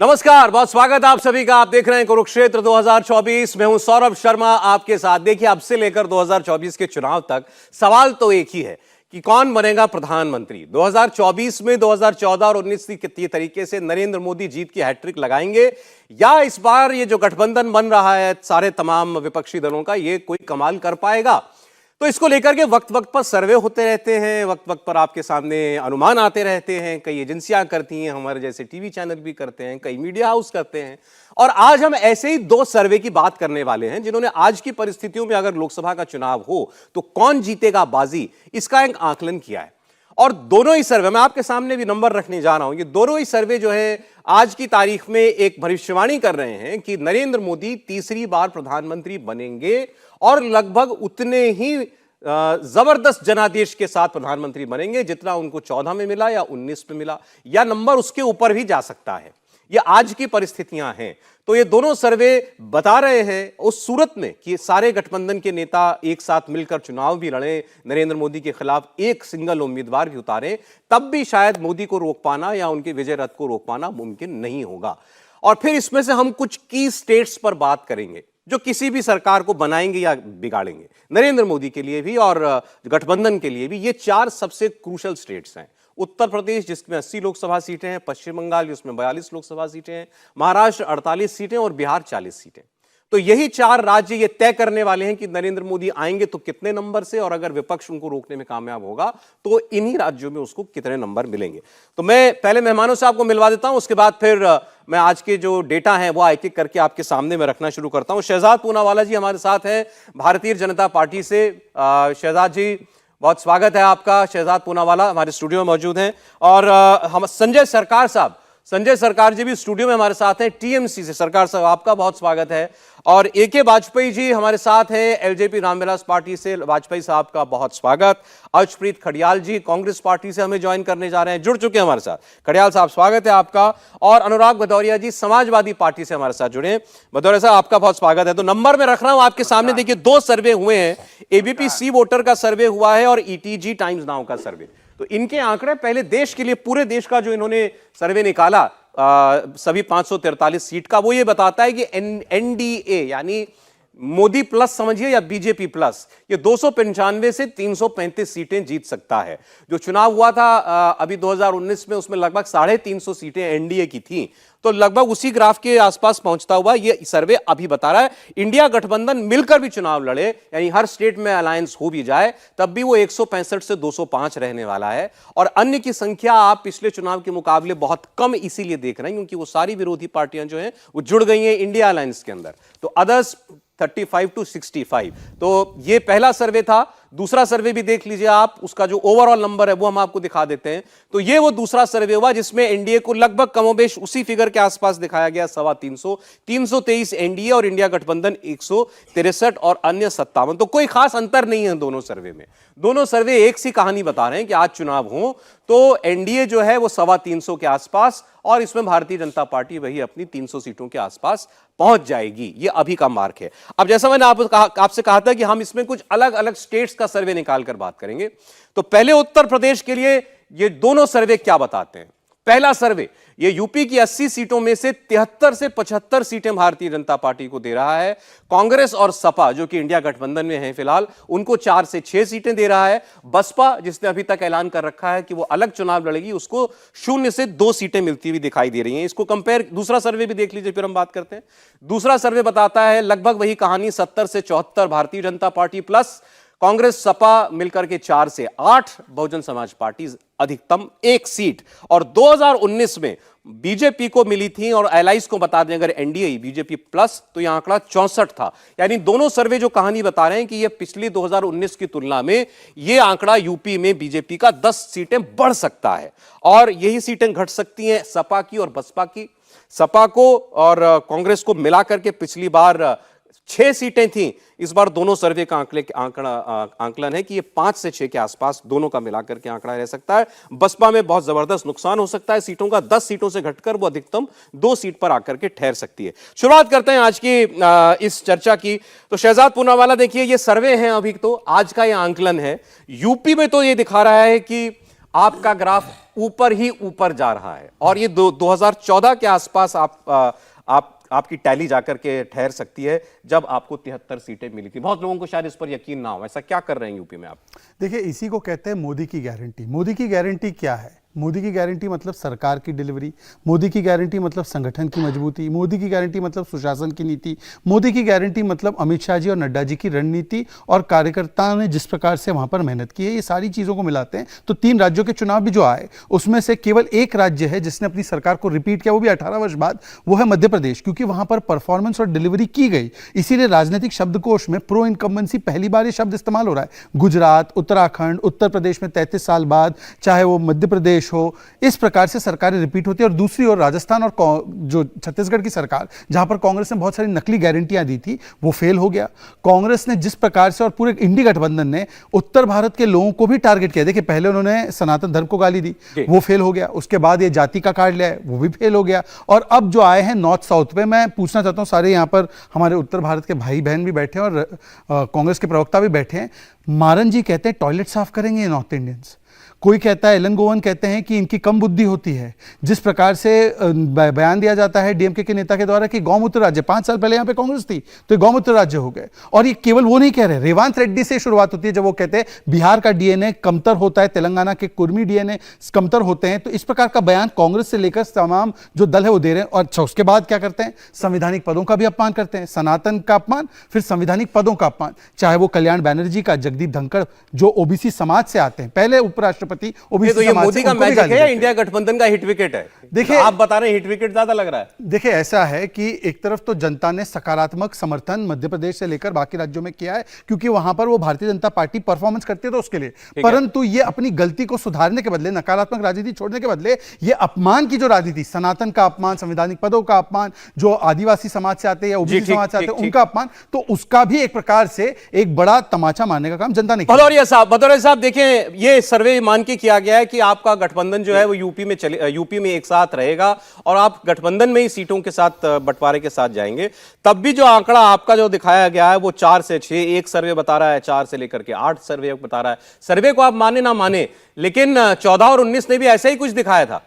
नमस्कार, बहुत स्वागत आप सभी का। आप देख रहे हैं कुरुक्षेत्र 2024। मैं हूं सौरभ शर्मा आपके साथ। देखिए, अब से लेकर 2024 के चुनाव तक सवाल तो एक ही है कि कौन बनेगा प्रधानमंत्री। 2024 में 2014 और 19 की तरीके से नरेंद्र मोदी जीत की हैट्रिक लगाएंगे या इस बार ये जो गठबंधन बन रहा है सारे तमाम विपक्षी दलों का, ये कोई कमाल कर पाएगा। तो इसको लेकर के वक्त वक्त पर सर्वे होते रहते हैं, वक्त वक्त पर आपके सामने अनुमान आते रहते हैं। कई एजेंसियां करती हैं, हमारे जैसे टीवी चैनल भी करते हैं, कई मीडिया हाउस करते हैं। और आज हम ऐसे ही दो सर्वे की बात करने वाले हैं जिन्होंने आज की परिस्थितियों में अगर लोकसभा का चुनाव हो तो कौन जीतेगा बाजी, इसका एक आकलन किया है। और दोनों ही सर्वे, मैं आपके सामने भी नंबर रखने जा रहा हूं, ये दोनों ही सर्वे जो है आज की तारीख में एक भविष्यवाणी कर रहे हैं कि नरेंद्र मोदी तीसरी बार प्रधानमंत्री बनेंगे और लगभग उतने ही जबरदस्त जनादेश के साथ प्रधानमंत्री बनेंगे जितना उनको 14 में मिला या 19 में मिला, या नंबर उसके ऊपर भी जा सकता है। ये आज की परिस्थितियां हैं। तो ये दोनों सर्वे बता रहे हैं उस सूरत में कि सारे गठबंधन के नेता एक साथ मिलकर चुनाव भी लड़े, नरेंद्र मोदी के खिलाफ एक सिंगल उम्मीदवार भी उतारे, तब भी शायद मोदी को रोक पाना या उनके विजय रथ को रोक पाना मुमकिन नहीं होगा। और फिर इसमें से हम कुछ की स्टेट्स पर बात करेंगे जो किसी भी सरकार को बनाएंगे या बिगाड़ेंगे, नरेंद्र मोदी के लिए भी और गठबंधन के लिए भी। ये चार सबसे क्रूशल स्टेट्स हैं। उत्तर प्रदेश जिसमें 80 लोकसभा सीटें हैं, पश्चिम बंगाल जिसमें 42 लोकसभा सीटें हैं, महाराष्ट्र 48 सीटें और बिहार 40 सीटें। तो यही चार राज्य ये तय करने वाले हैं कि नरेंद्र मोदी आएंगे तो कितने नंबर से, और अगर विपक्ष उनको रोकने में कामयाब होगा तो इन्हीं राज्यों में उसको कितने नंबर मिलेंगे। तो मैं पहले मेहमानों से आपको मिलवा देता हूं, उसके बाद फिर मैं आज के जो डेटा हैं वो एक एक करके आपके सामने में रखना शुरू करता हूं। शहजाद पूनावाला जी हमारे साथ हैं भारतीय जनता पार्टी से। शहजाद जी, बहुत स्वागत है आपका। शहजाद पूनावाला हमारे स्टूडियो में मौजूद हैं। और हम संजय सरकार साहब, संजय सरकार जी भी स्टूडियो में हमारे साथ हैं टीएमसी से। सरकार साहब, आपका बहुत स्वागत है। और एके वाजपेयी जी हमारे साथ हैं एलजेपी रामविलास पार्टी से। वाजपेयी साहब का बहुत स्वागत। अर्शप्रीत खडियाल जी कांग्रेस पार्टी से हमें ज्वाइन करने जा रहे हैं, जुड़ चुके हैं हमारे साथ। खडियाल साहब, स्वागत है आपका। और अनुराग भदौरिया जी समाजवादी पार्टी से हमारे साथ जुड़े हैं। भदौरिया साहब, आपका बहुत स्वागत है। तो नंबर में रख रहा हूं आपके सामने। देखिए, दो सर्वे हुए हैं, एबीपी सी वोटर का सर्वे हुआ है और ईटीजी टाइम्स नाउ का सर्वे। तो इनके आंकड़े पहले देश के लिए, पूरे देश का जो इन्होंने सर्वे निकाला सभी 543 सीट का, वो ये बताता है कि एनडीए यानी मोदी प्लस समझिए या बीजेपी प्लस, ये 295 से 335 सीटें जीत सकता है। जो चुनाव हुआ था अभी 2019 में, उसमें लगभग 350 सीटें एनडीए की थी। तो लगभग उसी ग्राफ के आसपास पहुंचता हुआ ये सर्वे अभी बता रहा है। इंडिया गठबंधन मिलकर भी चुनाव लड़े, यानी हर स्टेट में अलायंस हो भी जाए, तब भी वो 165 से 205 रहने वाला है। और अन्य की संख्या आप पिछले चुनाव के मुकाबले बहुत कम इसीलिए देख रहे हैं क्योंकि वो सारी विरोधी पार्टियां जो हैं वो जुड़ गई हैं इंडिया अलायंस के अंदर। तो अदर्स 35 to 65। तो ये पहला सर्वे था। दूसरा सर्वे भी देख लीजिए आप, उसका जो ओवरऑल नंबर है वो हम आपको दिखा देते हैं। तो ये वो दूसरा सर्वे हुआ जिसमें एनडीए को लगभग कमोबेश उसी फिगर के आसपास दिखाया गया, 325, 323 एनडीए और इंडिया गठबंधन 163 और अन्य 57। तो कोई खास अंतर नहीं है दोनों सर्वे में। दोनों सर्वे एक सी कहानी बता रहे हैं कि आज चुनाव हो तो एनडीए जो है वो 325 के आसपास, और इसमें भारतीय जनता पार्टी वही अपनी 300 सीटों के आसपास पहुंच जाएगी। ये अभी का मार्क है। अब जैसा मैंने आपसे कहा था कि हम इसमें कुछ अलग अलग स्टेट्स का सर्वे निकालकर बात करेंगे। तो पहले उत्तर प्रदेश के लिए ये दोनों सर्वे क्या बताते हैं। पहला सर्वे ये यूपी की 80 सीटों में से 73 से 75 सीटें भारतीय जनता पार्टी को दे रहा है। कांग्रेस और सपा जो कि इंडिया गठबंधन में हैं फिलहाल, उनको 4 से 6 सीटें दे रहा है। बसपा जिसने अभी तक ऐलान कर रखा है कि वो अलग चुनाव लड़ेगी, उसको 0 से 2 सीटें मिलती हुई दिखाई दे रही हैं। इसको कंपेयर दूसरा सर्वे भी देख लीजिए, फिर हम बात करते हैं। दूसरा सर्वे बताता है लगभग वही कहानी, 70 से 74 भारतीय जनता पार्टी प्लस, कांग्रेस सपा मिलकर के 4 से 8, बहुजन समाज पार्टी अधिकतम 1 सीट। और 2019 में बीजेपी को मिली थी, और एलाइज को बता दें अगर एनडीए बीजेपी प्लस, तो यह आंकड़ा 64 था। यानी दोनों सर्वे जो कहानी बता रहे हैं कि यह पिछली 2019 की तुलना में यह आंकड़ा यूपी में बीजेपी का 10 सीटें बढ़ सकता है, और यही सीटें घट सकती हैं सपा की और बसपा की। सपा को और कांग्रेस को मिलाकर के पिछली बार 6 सीटें थी, इस बार दोनों सर्वे का आंकलन है कि ये 5 से 6 के आसपास दोनों का मिलाकर के आंकड़ा रह सकता है। बसपा में बहुत जबरदस्त नुकसान हो सकता है सीटों का, 10 सीटों से घटकर वो अधिकतम 2 सीट पर आकर के ठहर सकती है। शुरुआत करते हैं आज की इस चर्चा की। तो शहजाद पूनावाला, देखिए ये सर्वे हैं अभी, तो आज का ये आंकलन है। यूपी में तो ये दिखा रहा है कि आपका ग्राफ ऊपर ही ऊपर जा रहा है। और ये 2014 के आसपास आपकी टैली जाकर के ठहर सकती है जब आपको 73 सीटें मिली थी। बहुत लोगों को शायद इस पर यकीन ना हो। ऐसा क्या कर रहे हैं यूपी में आप? देखिए, इसी को कहते हैं मोदी की गारंटी। मोदी की गारंटी क्या है? मोदी की गारंटी मतलब सरकार की डिलीवरी, मोदी की गारंटी मतलब संगठन की मजबूती, मोदी की गारंटी मतलब सुशासन की नीति, मोदी की गारंटी मतलब अमित शाह जी और नड्डा जी की रणनीति और कार्यकर्ताओं ने जिस प्रकार से वहां पर मेहनत की है। ये सारी चीजों को मिलाते हैं तो 3 राज्यों के चुनाव भी जो आए उसमें से केवल एक राज्य है जिसने अपनी सरकार को रिपीट किया, वो भी 18 वर्ष बाद, वो है मध्य प्रदेश, क्योंकि वहां पर परफॉर्मेंस और डिलीवरी की गई। इसीलिए राजनीतिक शब्दकोश में प्रो इनकम्बेंसी पहली बार ये शब्द इस्तेमाल हो रहा है। गुजरात, उत्तराखंड, उत्तर प्रदेश में 33 साल बाद, चाहे वो मध्य प्रदेश हो, इस प्रकार से सरकारें रिपीट होती है। और दूसरी ओर राजस्थान और जो छत्तीसगढ़ की सरकार, जहां पर कांग्रेस ने बहुत सारी नकली गारंटियां दी थी, वो फेल हो गया। कांग्रेस ने जिस प्रकार से और पूरे इंडी गठबंधन ने उत्तर भारत के लोगों को भी टारगेट किया, देखिए पहले उन्होंने सनातन धर्म को गाली दी, वो फेल हो गया। उसके बाद ये जाति का कार्ड लिया है, वो भी फेल हो गया। और अब जो आए हैं नॉर्थ साउथ पे, मैं पूछना चाहता हूं, सारे यहां पर हमारे उत्तर भारत के भाई बहन भी बैठे हैं और कांग्रेस के प्रवक्ता भी बैठे हैं। मारन जी कहते हैं टॉयलेट साफ करेंगे नॉर्थ इंडियंस, कोई कहता है, एलन गोवन कहते हैं कि इनकी कम बुद्धि होती है। जिस प्रकार से बयान दिया जाता है डीएमके के नेता के द्वारा कि गौमूत्र राज्य, 5 साल पहले यहां पे कांग्रेस थी तो ये गौमूत्र राज्य हो गए। और ये केवल वो नहीं कह रहे, रेवांत रेड्डी से शुरुआत होती है जब वो कहते हैं बिहार का डीएनए कमतर होता है, तेलंगाना के कुर्मी डीएनए कमतर होते हैं। तो इस प्रकार का बयान कांग्रेस से लेकर तमाम जो दल है वो दे रहे हैं। और अच्छा, उसके बाद क्या करते हैं? संवैधानिक पदों का भी अपमान करते हैं, सनातन का अपमान, फिर संवैधानिक पदों का अपमान। चाहे वो कल्याण बैनर्जी का, जगदीप धनखड़ जो ओबीसी समाज से आते हैं, पहले उपराष्ट्रपति ओबीसी, मोदी का मैजिक है या इंडिया गठबंधन का हिट विकेट है? देखिए, आप बता रहे हैं हिट विकेट ज्यादा लग रहा है। देखिए, ऐसा है कि एक तरफ तो जनता ने सकारात्मक समर्थन मध्य प्रदेश से लेकर बाकी राज्यों में किया है, क्योंकि वहां पर वो भारतीय जनता पार्टी परफॉर्मेंस करती है तो उसके लिए। परंतु ये अपनी गलती को सुधारने के बदले, नकारात्मक राजनीति छोड़ने के बदले, ये अपमान की जो राजनीति, सनातन का अपमान, संवैधानिक पदों का अपमान, जो आदिवासी समाज से आते हैं या ओबीसी समाज से आते हैं उनका अपमान, तो उसका भी एक प्रकार से एक बड़ा तमाचा मारने का काम जनता ने किया। भदौरिया साहब देखिए, ये सर्वे मान के किया गया है कि आपका गठबंधन जो है वो यूपी में एक साथ रहेगा और आप गठबंधन में ही सीटों के साथ, बंटवारे के साथ जाएंगे। तब भी जो आंकड़ा आपका जो दिखाया गया है वो 4 से 6, एक सर्वे बता रहा है 4 से लेकर के 8 सर्वे बता रहा है। सर्वे को आप माने ना माने, लेकिन 14 और 19 ने भी ऐसा ही कुछ दिखाया था।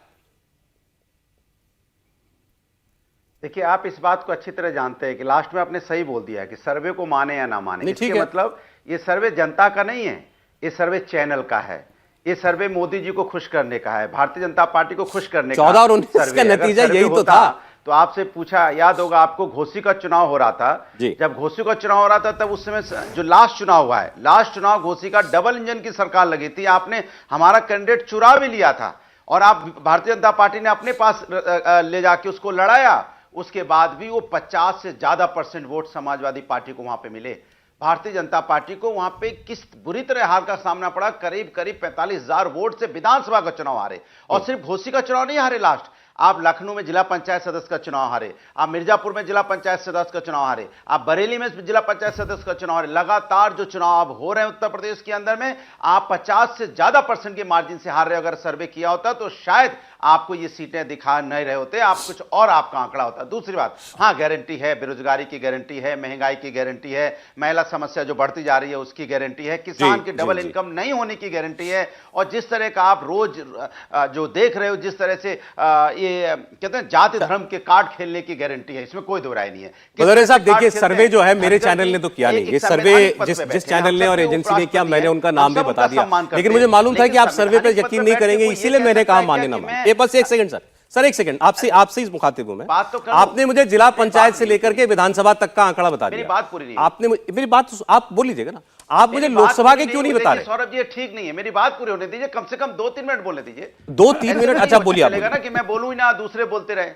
देखिए, आप इस बात को अच्छी तरह जानते हैं कि लास्ट में आपने सही बोल दिया है कि सर्वे को माने या ना माने। इसके मतलब ये सर्वे जनता का नहीं है, ये सर्वे चैनल का है। ये सर्वे मोदी जी को खुश करने का है, भारतीय जनता पार्टी को खुश करने का। 14 और 19 का नतीजा यही तो था। तो आपसे पूछा, याद होगा आपको, घोसी का चुनाव हो रहा था। जब घोसी का चुनाव हो रहा था तब उस समय जो लास्ट चुनाव हुआ है, लास्ट चुनाव घोसी का डबल इंजन की सरकार लगी थी। आपने हमारा कैंडिडेट चुरा भी लिया था और आप भारतीय जनता पार्टी ने अपने पास ले जाके उसको लड़ाया। उसके बाद भी वो 50 से ज्यादा % वोट समाजवादी पार्टी को वहां पे मिले। भारतीय जनता पार्टी को वहां पे किस बुरी तरह हार का सामना पड़ा, करीब 45,000 वोट से विधानसभा का चुनाव हारे। और सिर्फ घोसी का चुनाव नहीं हारे, लास्ट आप लखनऊ में जिला पंचायत सदस्य का चुनाव हारे, आप मिर्जापुर में जिला पंचायत सदस्य का चुनाव हारे, आप बरेली में जिला पंचायत सदस्य का चुनाव हारे। लगातार जो चुनाव अब हो रहे हैं उत्तर प्रदेश के अंदर में, आप 50 से ज्यादा % के मार्जिन से हार रहे। अगर सर्वे किया होता तो शायद आपको ये सीटें दिखा नहीं रहे होते, आप कुछ और आपका आंकड़ा होता। दूसरी बात, हाँ गारंटी है, बेरोजगारी की गारंटी है, महंगाई की गारंटी है, महिला समस्या जो बढ़ती जा रही है उसकी गारंटी है, किसान की डबल इनकम नहीं होने की गारंटी है। और जिस तरह का आप रोज जो देख रहे हो, जिस तरह से ये कहते हैं जाति धर्म के कार्ड खेलने की गारंटी है, इसमें कोई दो राय नहीं है। भदौरिया साहब देखिए, सर्वे जो है मेरे चैनल ने तो किया नहीं, ये सर्वे जिस चैनल ने और एजेंसी ने किया, मैंने उनका नाम भी बता दिया, लेकिन मुझे मालूम था कि आप सर्वे पर यकीन नहीं करेंगे, इसीलिए मैंने कहा माने ना माने। बस एक सेकंड सर, एक सेकंड, आपसे ही मुखातिब हूं मैं। आपने मुझे जिला पंचायत से लेकर के विधानसभा तक का आंकड़ा बता दिया। मेरी बात पूरी नहीं, आपने मेरी बात आप बोल लीजिएगा ना, आप मुझे लोकसभा के क्यों नहीं बता रहे? सौरभ जी ये ठीक नहीं है, मेरी बात पूरी होने दीजिए, कम से कम 2-3 मिनट बोलने दीजिए। 2-3 मिनट? अच्छा बोलिए। चलेगा ना कि मैं बोलूं ही ना, दूसरे बोलते रहे।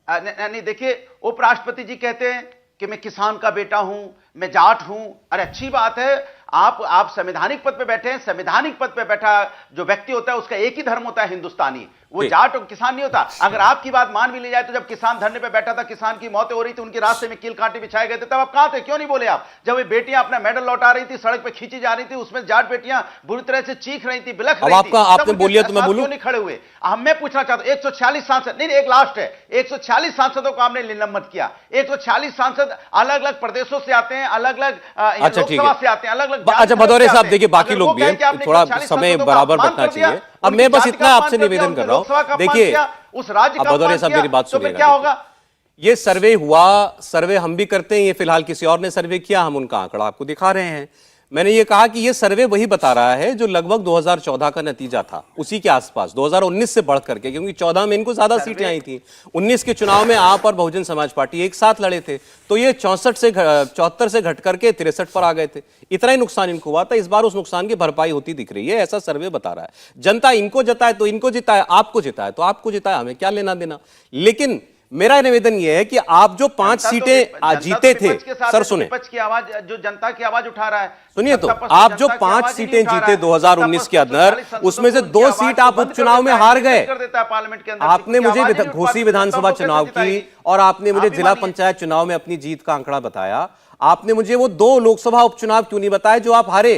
नहीं, देखिए, उपराष्ट्रपति जी कहते हैं कि मैं किसान का बेटा हूं, मैं जाट हूं। अरे अच्छी बात है, आप संवैधानिक पद पे बैठे हैं। संवैधानिक पद पे बैठा जो व्यक्ति होता है उसका एक ही धर्म होता है, हिंदुस्तानी। वो जाट और किसान नहीं होता। अगर आपकी बात मान भी ली जाए तो जब किसान धरने पे बैठा था, किसान की मौतें हो रही थी, उनके रास्ते में कील कांटे बिछाए गए थे, तब आप कहां थे? क्यों नहीं बोले आप? जब ये बेटियां अपना मेडल लौटा रही थी, सड़क पे खींची जा रही थी, उसमें जाट बेटियां बुरी तरह से चीख रही थी, बिलख रही थी, आपने बोलिया तो मैं बोलूं? क्यों नहीं खड़े हुए? मैं पूछना चाहता हूं, 146 सांसद, नहीं एक लास्ट है, 146 सांसदों को आपने निलंबित किया। 146 सांसद अलग अलग प्रदेशों से आते हैं, अलग अलग लोकसभा से आते हैं, अलग अलग। अच्छा भदौरिया साहब देखिए, बाकी लोग भी हैं, थोड़ा समय बराबर बैठना चाहिए। अब मैं बस जाति इतना का आपसे अपमान कर दिया, निवेदन कर उनके रहा लोकसभा का हूं, अपमान देखिए किया, उस राज्य अब का भदौरिया अपमान साहब किया, मेरी बात तो फिर सुनिएगा। क्या देखिए, होगा? ये सर्वे हुआ, सर्वे हम भी करते हैं, ये फिलहाल किसी और ने सर्वे किया, हम उनका आंकड़ा आपको दिखा रहे हैं। मैंने ये कहा कि ये सर्वे वही बता रहा है जो लगभग 2014 का नतीजा था, उसी के आसपास 2019 से बढ़ करके, क्योंकि 14 में इनको ज्यादा सीटें आई थी। 19 के चुनाव में आप और बहुजन समाज पार्टी एक साथ लड़े थे, तो ये 74 से घट करके 63 पर आ गए थे। इतना ही नुकसान इनको हुआ था। इस बार उस नुकसान की भरपाई होती दिख रही है, ऐसा सर्वे बता रहा है। जनता इनको जिताए तो इनको जिताए, आपको जिताए तो आपको जिताए, हमें क्या लेना देना। लेकिन मेरा निवेदन यह है कि आप जो 5 सीटें जीते थे, सर सुने, विपक्ष की आवाज, जो जनता की आवाज उठा रहा है, सुनिए तो, आप जो 5 सीटें जीते 2019 के अंदर, उसमें से 2 सीट आप उपचुनाव में हार गए। आपने मुझे घोसी विधानसभा चुनाव की और आपने मुझे जिला पंचायत चुनाव में अपनी जीत का आंकड़ा बताया। आपने मुझे वो 2 लोकसभा उपचुनाव क्यों नहीं बताए जो आप हारे,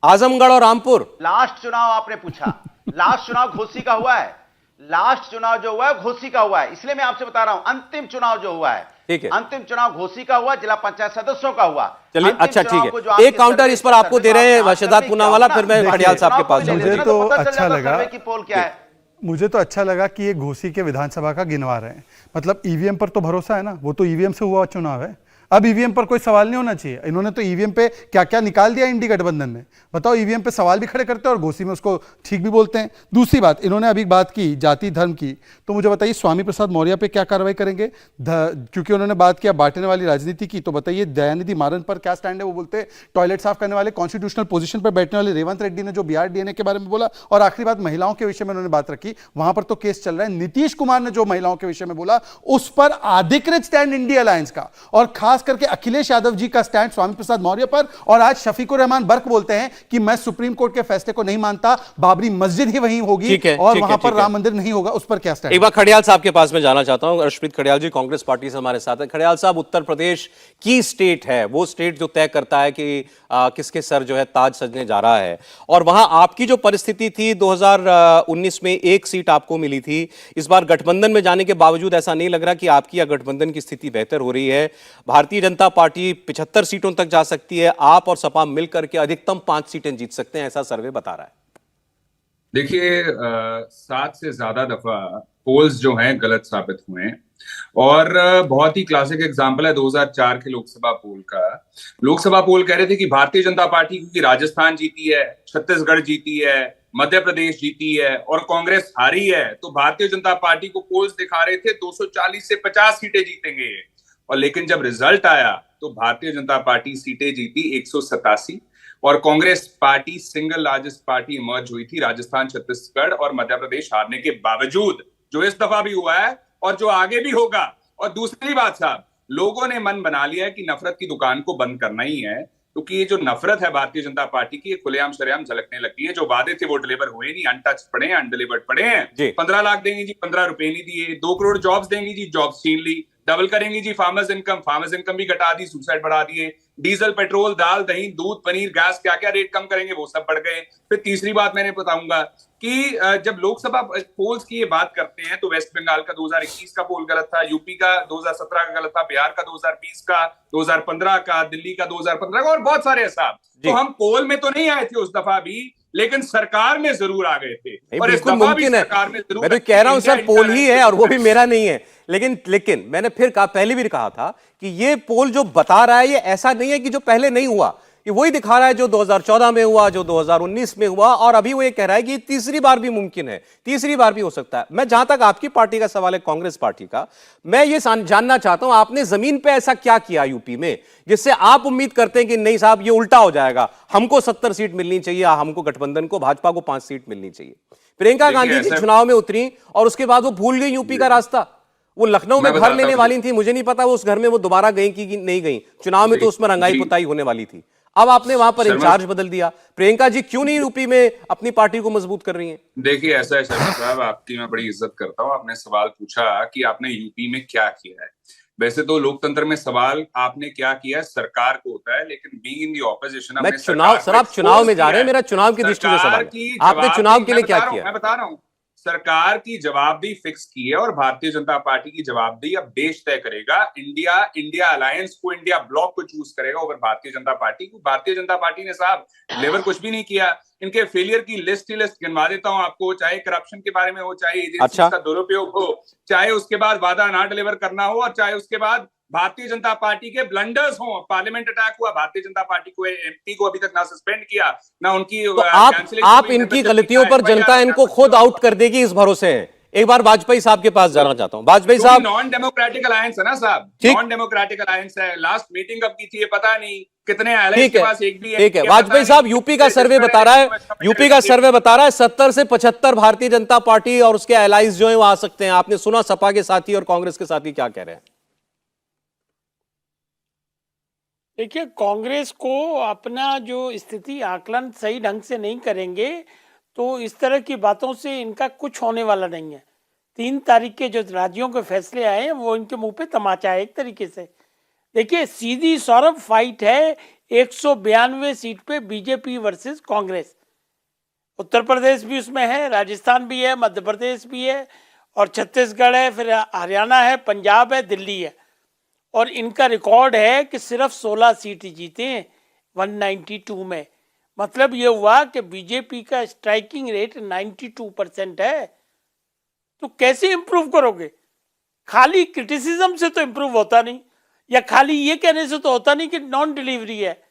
आजमगढ़ और रामपुर। लास्ट चुनाव आपने पूछा, लास्ट चुनाव घोसी का हुआ है, लास्ट चुनाव जो हुआ है घोसी का हुआ है, इसलिए मैं आपसे बता रहा हूं अंतिम चुनाव जो हुआ है, ठीक है, अंतिम चुनाव घोसी का हुआ, जिला पंचायत सदस्यों का हुआ। चलिए अच्छा ठीक है, एक काउंटर इस पर आपको दे रहे हैं शहजाद पूनावाला, फिर मैं खड़ियाल साहब के पास मुझे तो अच्छा लगा की पोल क्या है। मुझे तो अच्छा लगा कि ये घोसी के विधानसभा का गिनवा रहे हैं। मतलब ईवीएम पर तो भरोसा है ना, वो तो ईवीएम से हुआ चुनाव है। अब ईवीएम पर कोई सवाल नहीं होना चाहिए। इन्होंने तो ईवीएम पे क्या क्या निकाल दिया इंडी गठबंधन ने, बताओ। ईवीएम पे सवाल भी खड़े करते हैं और घोसी में उसको ठीक भी बोलते हैं। दूसरी बात, इन्होंने अभी बात की जाति धर्म की, तो मुझे बताइए स्वामी प्रसाद मौर्य पे क्या कार्रवाई करेंगे? क्योंकि उन्होंने बात किया बांटने वाली राजनीति की, तो बताइए दयानिधि मारन पर क्या स्टैंड है? वो बोलते हैं टॉयलेट साफ करने वाले कॉन्स्टिट्यूशनल पोजीशन पर बैठने वाले रेवंत रेड्डी ने जो बिहार डीएनए के बारे में बोला, और आखिरी बात महिलाओं के विषय में उन्होंने बात रखी, वहां पर तो केस चल रहा है। नीतीश कुमार ने जो महिलाओं के विषय में बोला, उस पर अधिकृत स्टैंड इंडिया अलायंस का, और खास करके अखिलेश यादव जी का स्टैंड स्वामी प्रसाद मौर्य पर। और आज शफीकुर रहमान बर्क बोलते हैं कि मैं सुप्रीम कोर्ट के फैसले को नहीं मानता, बाबरी मस्जिद ही वहीं होगी और वहां पर राम मंदिर नहीं होगा। उस पर क्या स्टैंड? एक बार खड़ियाल साहब के पास में जाना चाहता हूं। अर्शप्रीत खड़ियाल जी कांग्रेस पार्टी से हमारे साथ हैं। खड़ियाल साहब, उत्तर प्रदेश की स्टेट है, वो स्टेट जो तय करता है कि किसके सर जो है ताज सजने जा रहा है, और वहां आपकी जो परिस्थिति थी 2019 में 1 सीट आपको मिली थी। इस बार गठबंधन में जाने के बावजूद ऐसा नहीं लग रहा कि आपकी या गठबंधन की स्थिति बेहतर हो रही है। भारतीय जनता पार्टी 75 सीटों तक जा सकती है, आप और सपा मिलकर के अधिकतम 5 सीटें जीत सकते हैं, ऐसा सर्वे बता रहा है। देखिए 7 से ज्यादा दफा पोल्स जो हैं गलत साबित हुए हैं, और बहुत ही क्लासिक एग्जांपल है 2004 के लोकसभा पोल का। लोकसभा पोल कह रहे थे कि भारतीय जनता पार्टी क्योंकि राजस्थान जीती है, छत्तीसगढ़ जीती है, मध्य प्रदेश जीती है और कांग्रेस हारी है, तो भारतीय जनता पार्टी को पोल्स दिखा रहे थे 240 से 50 सीटें जीतेंगे। और लेकिन जब रिजल्ट आया तो भारतीय जनता पार्टी सीटें जीती 187, और Congress party single largest party emerge हुई थी राजस्थान, छत्तीसगढ़ और मध्य प्रदेश हारने के बावजूद, जो इस दफा भी हुआ है और जो आगे भी होगा। और दूसरी बात साहब, लोगों ने मन बना लिया है कि नफरत की दुकान को बंद करना ही है, क्योंकि ये जो नफरत है भारतीय जनता पार्टी की, ये खुलेआम शरेआम झलकने लगती है। जो वादे थे वो डिलीवर हुए नहीं, अनटच पड़े हैं, अनडिलीवर्ड पड़े हैं। 15 लाख देंगी जी, 15 रुपए नहीं दिए। 2 करोड़ जॉब्स देंगी जी, जॉब्स छीन ली। डबल करेंगी जी फार्मर्स इनकम भी घटा दी, सुसाइड बढ़ा दिए। डीजल, पेट्रोल, दाल, दही, दूध, पनीर, गैस, क्या क्या रेट कम करेंगे वो सब बढ़ गए। फिर तीसरी बात मैंने बताऊंगा कि जब लोकसभा पोल्स की ये बात करते हैं तो वेस्ट बंगाल का 2021 का पोल गलत था, यूपी का 2017 का गलत था, बिहार का 2020 का, 2015 का, दिल्ली का 2015 का, और बहुत सारे हिसाब। तो हम पोल में तो नहीं आए थे उस दफा भी, लेकिन सरकार में जरूर आ गए थे। और इस दफा भी सरकार में जरूर। मैं तो कह रहा हूं सर, पोल ही है और वो भी मेरा नहीं है। लेकिन मैंने फिर कहा, पहले भी कहा था कि ये पोल जो बता रहा है ये ऐसा नहीं है कि जो पहले नहीं हुआ, ये वही दिखा रहा है जो 2014 में हुआ, जो 2019 में हुआ, और अभी वो ये कह रहा है कि तीसरी बार भी मुमकिन है, तीसरी बार भी हो सकता है। मैं जहां तक आपकी पार्टी का सवाल है, कांग्रेस पार्टी का, मैं ये जानना चाहता हूं आपने जमीन पे ऐसा क्या किया यूपी में जिससे आप उम्मीद करते हैं कि नहीं साहब ये उल्टा हो जाएगा, हमको 70 सीट मिलनी चाहिए, हमको गठबंधन को, भाजपा को 5 सीट मिलनी चाहिए। प्रियंका गांधी जी चुनाव में उतरी और उसके बाद वो भूल गई यूपी का रास्ता। वो लखनऊ में घर लेने वाली थी, मुझे नहीं पता वो उस घर में वो दोबारा गई कि नहीं गई। चुनाव में तो उसमें रंगाई पुताई होने वाली थी। अब आपने वहां पर इंचार्ज बदल दिया। प्रियंका जी क्यों नहीं यूपी में अपनी पार्टी को मजबूत कर रही हैं? देखिए ऐसा है शर्मा साहब, आपकी मैं बड़ी इज्जत करता हूं। आपने सवाल पूछा कि आपने यूपी में क्या किया है। वैसे तो लोकतंत्र में सवाल आपने क्या किया है सरकार को होता है, लेकिन बीइंग इन द ऑपोजिशन, मैं चुनाव, सर आप चुनाव में जा रहे हैं, मेरा चुनाव की दृष्टि से सवाल है, आपने चुनाव के लिए क्या किया? मैं बता रहा हूं सरकार की जवाबदेही फिक्स की है और भारतीय जनता पार्टी की जवाबदेही अब देश तय करेगा। इंडिया अलायंस को, इंडिया ब्लॉक को चूज करेगा ओवर भारतीय जनता पार्टी को। भारतीय जनता पार्टी ने साहब डिलीवर कुछ भी नहीं किया। इनके फेलियर की लिस्ट गिनवा देता हूं आपको, चाहे करप्शन के बारे में हो, चाहे एजेंसी का दुरुपयोग हो, चाहे उसके बाद वादा ना डिलीवर करना हो, और चाहे उसके बाद भारतीय जनता पार्टी के ब्लंडर्स हो। पार्लियामेंट अटैक हुआ, भारतीय जनता पार्टी को, एमपी को अभी तक ना सस्पेंड किया, ना उनकी तो आप इनकी गलतियों पर जनता इनको खुद आउट कर देगी इस भरोसे है। एक बार वाजपेयी साहब के पास जाना चाहता हूं। वाजपेयी साहब, नॉन डेमोक्रेटिक अलायंस है ना साहब, नॉन डेमोक्रेटिक अलायंस है। लास्ट मीटिंग कब की थी ये पता नहीं, कितने अलायंस के पास एक भी है। ठीक है, वाजपेयी साहब, यूपी का सर्वे बता रहा है 70 से 75 भारतीय जनता पार्टी और उसके एलाइज जो है वो आ सकते हैं। आपने सुना सपा के साथी और कांग्रेस के साथी क्या कह रहे हैं? देखिए, कांग्रेस को अपना जो स्थिति आकलन सही ढंग से नहीं करेंगे तो इस तरह की बातों से इनका कुछ होने वाला नहीं है। 3 तारीख के जो राज्यों के फैसले आए हैं वो इनके मुंह पे तमाचा है एक तरीके से। देखिए, सीधी सौरभ फाइट है 192 सीट पे बीजेपी वर्सेस कांग्रेस। उत्तर प्रदेश भी उसमें है, राजस्थान भी है, मध्य प्रदेश भी है, और छत्तीसगढ़ है, फिर हरियाणा है, पंजाब है, दिल्ली है। और इनका रिकॉर्ड है कि सिर्फ 16 सीट जीते हैं 192 में। मतलब ये हुआ कि बीजेपी का स्ट्राइकिंग रेट 92% है। तो कैसे इंप्रूव करोगे? खाली क्रिटिसिज्म से तो इंप्रूव होता नहीं, या खाली ये कहने से तो होता नहीं कि नॉन डिलीवरी है।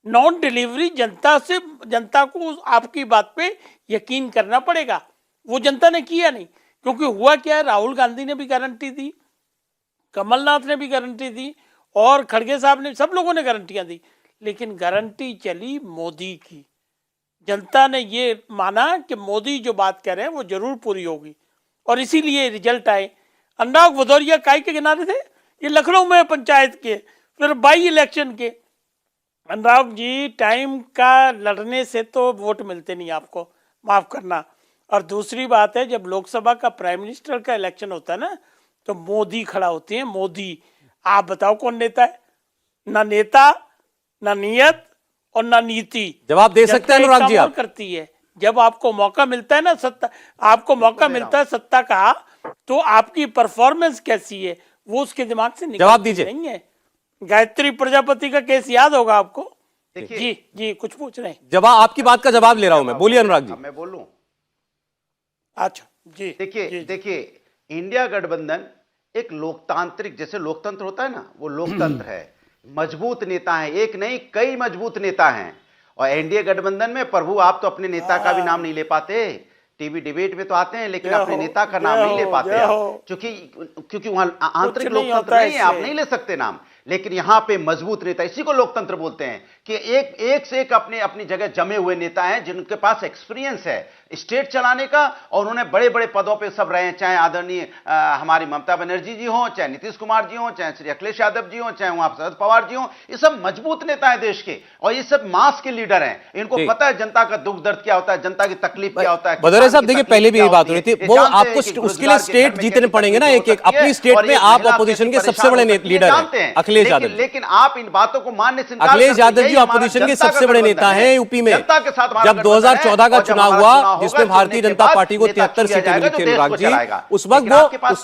नॉन डिलीवरी जनता को आपकी बात पे यकीन करना पड़ेगा। वो जनता ने किया नहीं, क्योंकि हुआ क्या है, राहुल गांधी ने भी गारंटी दी, कमलनाथ ने भी गारंटी दी, और खड़गे साहब ने, सब लोगों ने गारंटियां दी, लेकिन गारंटी चली मोदी की। जनता ने ये माना कि मोदी जो बात कह रहे हैं वो जरूर पूरी होगी, और इसीलिए रिजल्ट आए। अनुराग भदौरिया काय के किनारे थे? ये लखनऊ में पंचायत के, फिर बाई इलेक्शन के। अनुराग जी, टाइम का लड़ने से तो वोट मिलते नहीं आपको, माफ करना। और दूसरी बात है, जब लोकसभा का प्राइम मिनिस्टर का इलेक्शन होता है ना, तो मोदी खड़ा होते हैं। मोदी, आप बताओ कौन नेता है? ना नेता, ना नियत, और ना नीति। जवाब दे सकते हैं अनुराग जी आप? करती है जब आपको मौका मिलता है ना, सत्ता, आपको मौका मिलता है सत्ता का, तो आपकी परफॉर्मेंस कैसी है वो उसके दिमाग से निकल जवाब दीजिए। नहीं है। गायत्री प्रजापति का केस याद होगा आपको? जी कुछ पूछ रहे हैं? जवाब, आपकी बात का जवाब ले रहा हूं मैं, बोलिए अनुराग जी। मैं बोलूं? अच्छा जी, देखिए इंडिया गठबंधन एक लोकतांत्रिक, जैसे लोकतंत्र होता है ना, वो लोकतंत्र है। मजबूत नेता है, एक नहीं कई मजबूत नेता हैं। और एनडीए गठबंधन में प्रभु आप तो अपने नेता का भी नाम नहीं ले पाते। टीवी डिबेट में तो आते हैं, लेकिन अपने नेता का नाम नहीं ले पाते आप, क्योंकि वहां आंतरिक लोकतंत्र नहीं है, आप नहीं ले सकते नाम। लेकिन यहां पे मजबूत नेता, इसी को लोकतंत्र बोलते हैं कि एक से एक अपनी जगह जमे हुए नेता हैं, जिनके पास एक्सपीरियंस है स्टेट चलाने का, और उन्होंने बड़े बड़े पदों पे सब रहे हैं। चाहे आदरणीय हमारी ममता बनर्जी जी हों, चाहे नीतीश कुमार जी हों, चाहे श्री अखिलेश यादव जी हों, चाहे वहां शरद पवार जी हों, ये सब मजबूत नेता है देश के, और ये सब मास के लीडर हैं। इनको पता है जनता का दुख दर्द क्या होता है, जनता की तकलीफ क्या होता है। भदौरिया साहब, देखिए पहले भी यही बात हो रही थी, वो आपको उसके लिए स्टेट जीतने पड़ेंगे ना, एक अपनी स्टेट में आप ऑपोजिशन के सबसे बड़े लीडर हैं अखिलेश यादव। लेकिन आप इन बातों को मानने से अखिलेश यादव जी ऑपोजिशन के सबसे बड़े नेता हैं यूपी में। जब 2014 का चुनाव हुआ, जिसमें भारतीय जनता पार्टी को 73 सीटें मिली थी अनुराग जी, उस वक्त वो,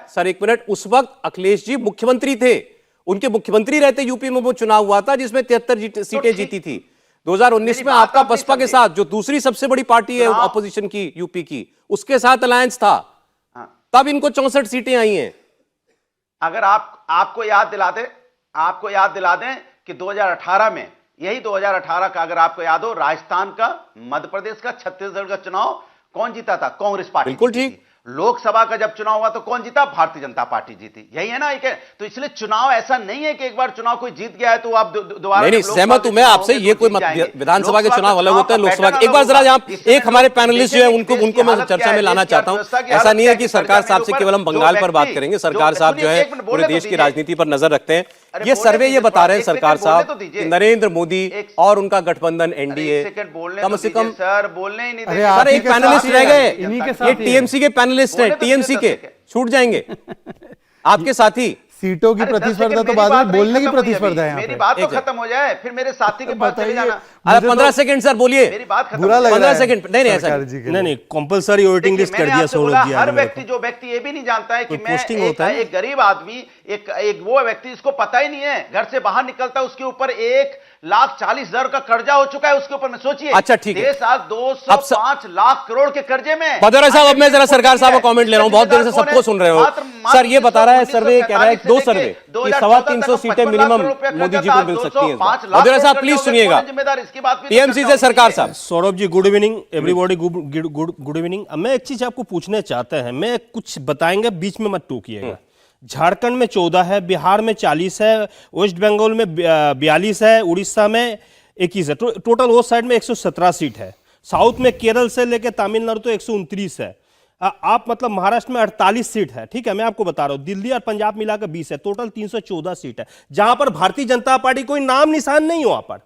सर एक मिनट, उस वक्त अखिलेश जी मुख्यमंत्री थे, उनके मुख्यमंत्री रहते यूपी में वो चुनाव हुआ था जिसमें 73 सीटें जीती थी। 2019 में आपका बसपा के साथ, जो दूसरी सबसे बड़ी पार्टी है ऑपोजिशन की यूपी की, उसके साथ अलायंस था, तब इनको 64 सीटें आई हैं। अगर आपको याद दिला दें कि 2018 में, यही 2018 का अगर आपको याद हो, राजस्थान का, मध्य प्रदेश का, छत्तीसगढ़ का चुनाव कौन जीता था? कांग्रेस पार्टी। बिल्कुल ठीक। लोकसभा का जब चुनाव हुआ तो कौन जीता? भारतीय जनता पार्टी जीती। यही है ना, तो इसलिए चुनाव ऐसा नहीं है कि एक बार चुनाव कोई जीत गया है तो आप दोबारा नहीं, सहमत हूं मैं आपसे, ये कोई विधानसभा के चुनाव अलग होते हैं, लोकसभा के। एक बार जरा यहाँ एक हमारे पैनलिस्ट जो है उनको मैं चर्चा में लाना चाहता हूं। ऐसा नहीं है कि सरकार साहब से केवल हम बंगाल पर बात करेंगे, सरकार साहब जो है पूरे देश की राजनीति पर नजर रखते हैं। ये सर्वे ये बता रहे हैं सरकार साहब कि नरेंद्र मोदी और उनका गठबंधन एनडीए कम से कम, सर बोलने ही नहीं दे। सर एक पैनलिस्ट रह गए, ये टीएमसी के पैनलिस्ट हैं, टीएमसी के छूट जाएंगे आपके साथी। सीटों की अरे 10 प्रतिस्पर्धा सेकंड तो मेरी बाद बात में, नहीं बोलने की खत्म हुई प्रतिस्पर्धा है अभी। यहाँ मेरी पे। बात तो एक खत्म हो जाए, फिर मेरे साथी के पास चले बताइए, जाना। अरे मुझे 15 तो सेकंड सर बोलिए। मेरी बात खत्म बुरा हो लग जाए। रहा 15 है सेकंड नहीं नहीं ऐसा सरकार नहीं। जी के नहीं लिए। नहीं कंपलसरी वोटिंग देखिए, लिस्ट कर मैंने दिया आपसे सौरभ बोला जी हर आज मेरे व्यक्ति, जो व्यक्ति ये भी नहीं जानता है कि कोई मैं पोस्टिंग होता है? एक गरीब आदमी, एक वो व्यक्ति जिसको पता ही नहीं है, घर से बाहर निकलता है, उसके ऊपर 1,40,000 का कर्जा हो चुका है उसके ऊपर में। सोचिए, अच्छा, ठीक है। देश आज 205 लाख करोड़ के कर्जे में। भदौरिया साहब, अब मैं जरा सरकार साहब का कमेंट ले रहा हूं, बहुत देर से सबको सुन रहे हो। सर ये बता रहा है सर्वे, कह रहा है 2 सर्वे कि 325 सीटें मिनिमम मोदी जी को मिल सकती हैं। भदौरिया साहब प्लीज सुनिएगा, टीएमसी से सरकार साहब। Saurabh ji good evening everybody, good evening. मैं एक चीज आपको पूछना चाहता है, मैं कुछ बताएंगे बीच में मत टोकिएगा। झारखंड में 14 है, बिहार में 40 है, वेस्ट बंगाल में 42 है, उड़ीसा में 21 है, टोटल वो साइड में 117 सीट है। साउथ में केरल से लेकर तमिलनाडु तो 129 है। आप मतलब महाराष्ट्र में 48 सीट है, ठीक है, मैं आपको बता रहा हूं। दिल्ली और पंजाब मिलाकर 20 है, टोटल 314 सीट है, जहां पर भारतीय जनता पार्टी कोई नाम निशान नहीं हो। वहां पर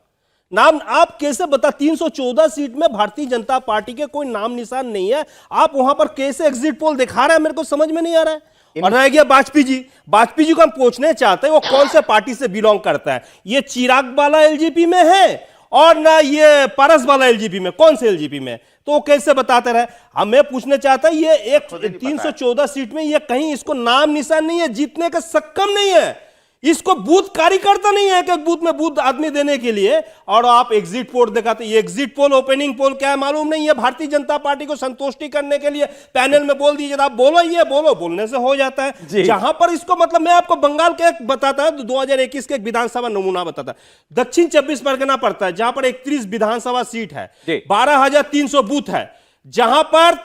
नाम आप कैसे बता, 314 सीट में भारतीय जनता पार्टी के कोई नाम निशान नहीं है, आप वहां पर कैसे एग्जिट पोल दिखा रहे हैं, मेरे को समझ में नहीं आ रहा है। और रह गया वाजपेयी जी को हम पूछने चाहते हैं वो कौन से पार्टी से बिलोंग करता है। ये चिराग वाला एलजेपी में है और ना ये पारस वाला एलजेपी में, कौन से एलजेपी में, तो वो कैसे बताते रहे। हमें पूछने चाहता है, ये एक 314 सीट में ये कहीं इसको नाम निशान नहीं है, जीतने का सक्षम नहीं है, इसको बूथ कार्यकर्ता नहीं है कि बूथ में बूथ आदमी देने के लिए। और आप एग्जिट पोल दिखाते, ये एग्जिट पोल ओपनिंग पोल क्या है मालूम नहीं है। भारतीय जनता पार्टी को संतुष्टि करने के लिए पैनल में बोल दीजिए, आप बोलो, ये बोलो, बोलने से हो जाता है। जहां पर इसको मतलब मैं आपको बंगाल के एक बताता है, 2021 के एक विधानसभा नमूना बताता है। दक्षिण 24 परगना पड़ता है, जहां पर 31 विधानसभा सीट है, 12,300 बूथ है, जहां पर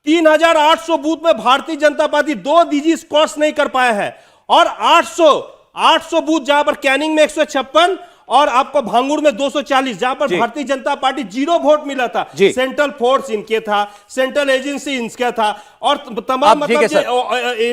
3,800 बूथ में Bharatiya Janata party 2 digit cross नहीं कर पाया है। और 800 बूथ जहां पर कैनिंग में 156 और आपको भांगुर में 240, जहां पर भारतीय जनता पार्टी 0 वोट मिला था। सेंट्रल फोर्स इनके था, सेंट्रल एजेंसी इनका था, और तमाम मतलब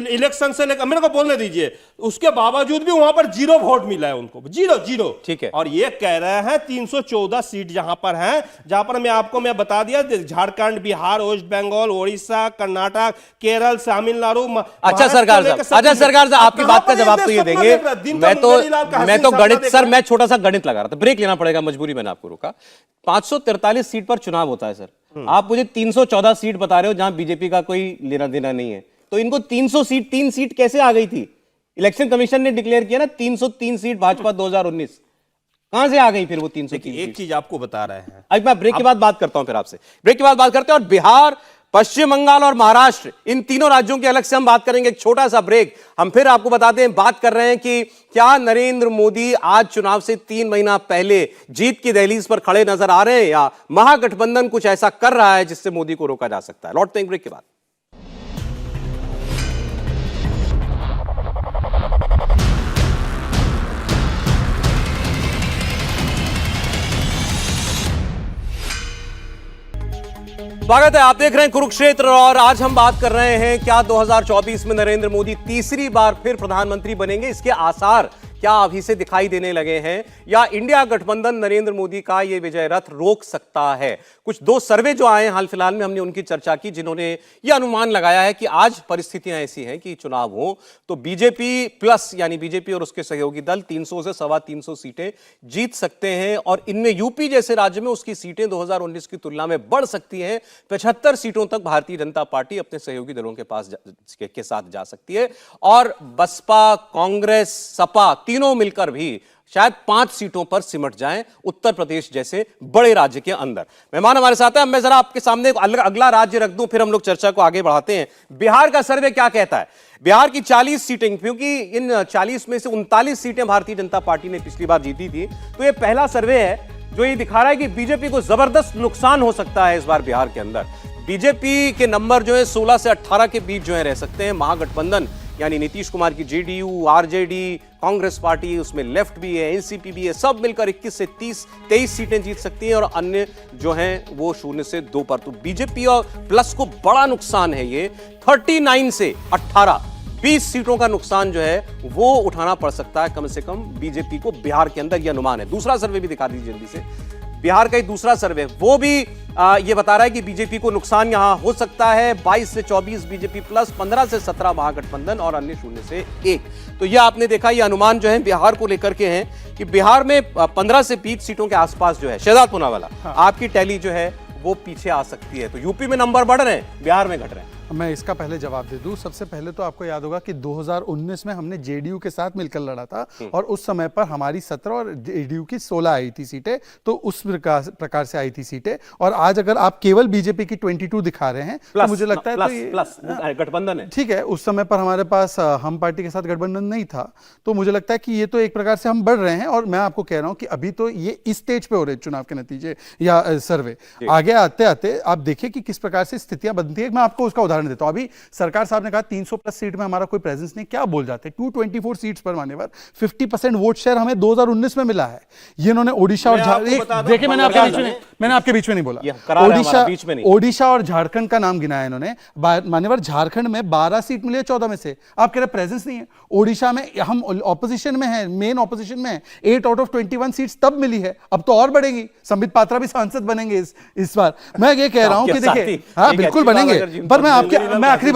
इलेक्शन से लेकर, मेरे को बोलने दीजिए, उसके बावजूद भी वहां पर 0 वोट मिला है उनको, 0। ठीक है। और ये कह रहे हैं 314 सीट जहां पर हैं, जहां पर मैं बता दिया, झारखंड, बिहार, वेस्ट बंगाल, उड़ीसा, कर्नाटक, केरल, तमिलनाडु। अच्छा सरकार साहब, आपकी बात का जवाब तो ये देंगे। मैं तो गणित, सर मैं छोटा सा गणित लगा रहा था, ब्रेक लेना पड़ेगा, मजबूरी मैंने आपको रोका। 543 सीट पर चुनाव होता है सर, आप मुझे 314 सीट बता रहे हो जहां बीजेपी का कोई लेना देना नहीं है, तो इनको 3 सीट कैसे आ गई थी? इलेक्शन कमीशन ने डिक्लेयर किया ना 303 सीट भाजपा 2019, कहां से आ गई फिर वो 303? एक चीज आपको बता रहे हैं, अब मैं ब्रेक के बाद बात करता हूं, फिर आपसे ब्रेक के बाद बात करते हैं। और बिहार, पश्चिम बंगाल और महाराष्ट्र, इन तीनों राज्यों की अलग से हम बात करेंगे। एक छोटा सा ब्रेक, हम फिर आपको बताते हैं, बात कर रहे हैं कि क्या नरेंद्र मोदी आज चुनाव से 3 महीना पहले जीत की दहलीज पर खड़े नजर आ रहे हैं, या महागठबंधन कुछ ऐसा कर रहा है जिससे मोदी को रोका जा सकता है। लौटते हैं ब्रेक के बाद। स्वागत है, आप देख रहे हैं कुरुक्षेत्र, और आज हम बात कर रहे हैं क्या 2024 में नरेंद्र मोदी तीसरी बार फिर प्रधानमंत्री बनेंगे, इसके आसार क्या अभी से दिखाई देने लगे हैं, या इंडिया गठबंधन नरेंद्र मोदी का यह विजय रथ रोक सकता है। कुछ 2 सर्वे जो आए हाल फिलहाल में, हमने उनकी चर्चा की, जिन्होंने यह अनुमान लगाया है कि आज परिस्थितियां ऐसी हैं कि चुनाव हो तो बीजेपी प्लस यानी बीजेपी और उसके सहयोगी दल 300 से 325 सीटें जीत सकते हैं, और इनमें यूपी जैसे राज्य में उसकी सीटें 2019 की तुलना में बढ़ सकती हैं। 75 सीटों तक भारतीय जनता पार्टी अपने सहयोगी दलों के पास के साथ जा सकती है, और बसपा, कांग्रेस, सपा तीनों मिलकर भी शायद 5 सीटों पर सिमट जाएं उत्तर प्रदेश जैसे बड़े राज्य के अंदर। मेहमान हमारे साथ है, मैं जरा आपके सामने अगला राज्य रख दूं, फिर हम लोग चर्चा को आगे बढ़ाते हैं। बिहार का सर्वे क्या कहता है? बिहार की 40 सीटें, क्योंकि इन 40 में से 39 सीटें भारतीय जनता पार्टी ने पिछली बार जीती थी, तो यह पहला सर्वे है जो ये दिखा रहा है कि बीजेपी को जबरदस्त नुकसान हो सकता है इस बार बिहार के अंदर। बीजेपी के नंबर जो है 16 से 18 के बीच जो है रह सकते हैं। महागठबंधन यानी नीतीश कुमार की जेडीयू, आरजेडी, कांग्रेस पार्टी, उसमें लेफ्ट भी है, एनसीपी भी है, सब मिलकर 21 से 23 सीटें जीत सकती हैं, और अन्य जो हैं वो 0 से 2 पर। तो बीजेपी और प्लस को बड़ा नुकसान है ये। 39 से 18 20 सीटों का नुकसान जो है वो उठाना पड़ सकता है कम से कम बीजेपी को बिहार के अंदर, यह अनुमान है। दूसरा सर्वे भी दिखा दीजिए जल्दी से। बिहार का एक दूसरा सर्वे वो भी ये बता रहा है कि बीजेपी को नुकसान यहां हो सकता है। 22 से 24 बीजेपी प्लस, 15 से 17 महागठबंधन और अन्य 0 से 1। तो ये आपने देखा, ये अनुमान जो है बिहार को लेकर के हैं कि बिहार में 15 से 20 सीटों के आसपास जो है शहजाद पूनावाला, आपकी टैली जो है वो पीछे आ सकती है। तो यूपी में नंबर बढ़ रहे हैं, बिहार में घट रहे हैं। मैं इसका पहले जवाब दे दूं। सबसे पहले तो आपको याद होगा कि 2019 में हमने जेडीयू के साथ मिलकर लड़ा था और उस समय पर हमारी 17 और जेडीयू की 16 आई थी सीटें, तो उस प्रकार से आई थी सीटें। और आज अगर आप केवल बीजेपी की 22 दिखा रहे हैं तो मुझे लगता है प्लस गठबंधन है। ठीक है, उस समय पर हमारे पास हम पार्टी के साथ गठबंधन नहीं था, तो मुझे लगता है कि ये तो एक प्रकार से हम बढ़ रहे हैं। और मैं आपको कह रहा हूं कि अभी तो ये इस स्टेज पे हो रहे चुनाव के नतीजे या सर्वे, आगे आते आते आप देखिए कि किस प्रकार से स्थितियां बनती है। मैं आपको उसका उदाहरण देता हूं। अभी सरकार साहब ने कहा 300 प्लस सीट में हमारा कोई प्रेजेंस नहीं, क्या बोल जाते, 224 सीट्स पर मान्यवर 50% वोट शेयर हमें 2019 में मिला है। ये इन्होंने ओडिशा और देखिए, मैंने आपके बीच में नहीं बोला। ओडिशा और झारखंड का नाम गिनाया इन्होंने। मान्यवर झारखंड में 12 सीट मिली है 14 में से, आप कह रहे प्रेजेंस नहीं है। ओडिशा में हम ऑपोजिशन में है, मेन ऑपोजिशन में है, 8 आउट ऑफ 21 सीट्स तब मिली है, अब तो और बढ़ेगी। संबित पात्रा भी सांसद बनेंगे इस बार। मैं ये कह रहा हूं कि देखिए, हाँ बिल्कुल बनेंगे, पर मैं आखिरी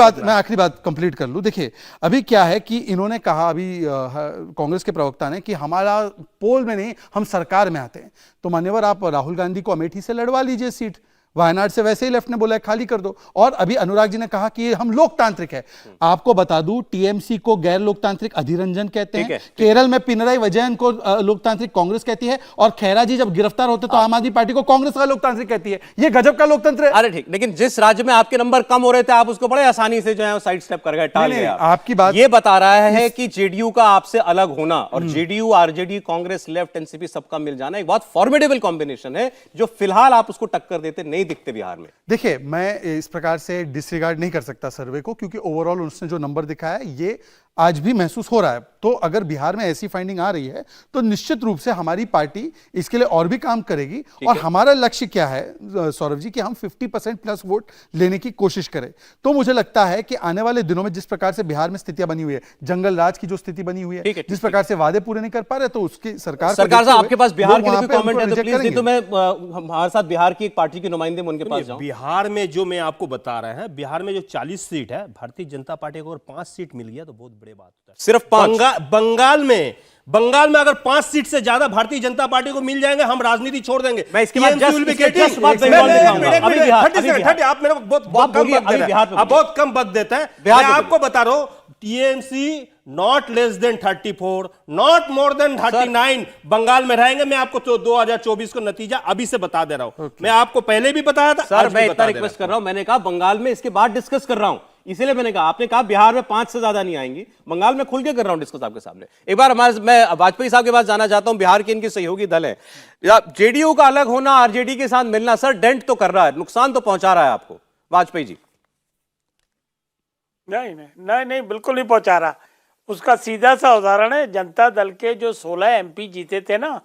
बात कंप्लीट कर लूं। देखिए अभी क्या है कि इन्होंने कहा अभी कांग्रेस के प्रवक्ता ने कि हमारा पोल में नहीं, हम सरकार में आते हैं। तो मान्यवर आप राहुल गांधी को अमेठी से लड़वा लीजिए सीट, वायनाड से वैसे ही लेफ्ट ने बोला है खाली कर दो। और अभी अनुराग जी ने कहा कि हम लोकतांत्रिक है। आपको बता दूं, टीएमसी को गैर लोकतांत्रिक अधीर रंजन कहते हैं, केरल में पिनराई विजयन को लोकतांत्रिक कांग्रेस कहती है, और खैरा जी जब गिरफ्तार होते तो आम आदमी पार्टी को कांग्रेस का लोकतांत्रिक कहती है। ये गजब का लोकतंत्र है। अरे ठीक, लेकिन जिस राज्य में आपके नंबर कम हो रहे थे आप उसको बड़े आसानी से जो है साइड स्टेप कर गए, टाल गए। आपकी बात ये बता रहा है कि जेडीयू का आपसे अलग होना और JDU, RJD, Congress, left, NCP सबका मिल जाना एक बहुत फॉर्मिडेबल कॉम्बिनेशन है, जो फिलहाल आप उसको टक्कर देते नहीं दिखते बिहार में। देखिए, मैं इस प्रकार से डिसरिगार्ड नहीं कर सकता सर्वे को, क्योंकि ओवरऑल उसने जो नंबर दिखाया है ये आज भी महसूस हो रहा है। तो अगर बिहार में ऐसी फाइंडिंग आ रही है तो निश्चित रूप से हमारी पार्टी इसके लिए और भी काम करेगी। और हमारा लक्ष्य क्या है सौरभ जी, कि हम 50% प्लस वोट लेने की कोशिश करें। तो मुझे लगता है कि आने वाले दिनों में जिस प्रकार से बिहार में स्थितियां बनी हुई है, जंगल राज की जो स्थिति बनी हुई है, जिस प्रकार से वादे पूरे नहीं कर पा रहे, तो उसकी सरकार साहब आपके पास बिहार के लिए कमेंट है तो प्लीज नहीं, तो मैं हमारे साथ बिहार की एक पार्टी के नुमाइंदे उनके पास जाऊं। बिहार में जो मैं आपको बता रहे हैं, बिहार में जो 40 सीट है, भारतीय जनता पार्टी को अगर 5 सीट मिल गया तो बहुत बड़ी बात होता है। सिर्फ 5? बंगाल में अगर 5 सीट से ज्यादा भारतीय जनता पार्टी को मिल जाएंगे, हम राजनीति छोड़ देंगे। मैं इसके बाद आप मेरे को बहुत कम वक्त देते हैं। मैं आपको बता रहा हूं, TMC not less than 34, not more than 39 Bengal में रहेंगे। मैं आपको 2024 को नतीजा अभी से बता दे रहा हूं। मैं आपको पहले भी बताया था। सर मैं इतना रिक्वेस्ट कर रहा हूं, मैंने कहा बंगाल में इसके बाद डिस्कस कर रहा हूं, इसीलिए मैंने कहा, आपने कहा बिहार में 5 से ज्यादा नहीं आएंगी, बंगाल में खुल के कर रहा हूं डिस्कस आपके सामने। एक बार मैं वाजपेयी साहब के पास जाना चाहता हूं, बिहार के इनके सहयोगी दल है, जेडीयू का अलग होना, आरजेडी के साथ मिलना, सर डेंट तो कर रहा है, नुकसान तो पहुंचा रहा है आपको, वाजपेयी जी? नहीं, बिल्कुल नहीं पहुंचा रहा। उसका सीधा सा उदाहरण है, जनता दल के जो 16 एमपी जीते थे ना,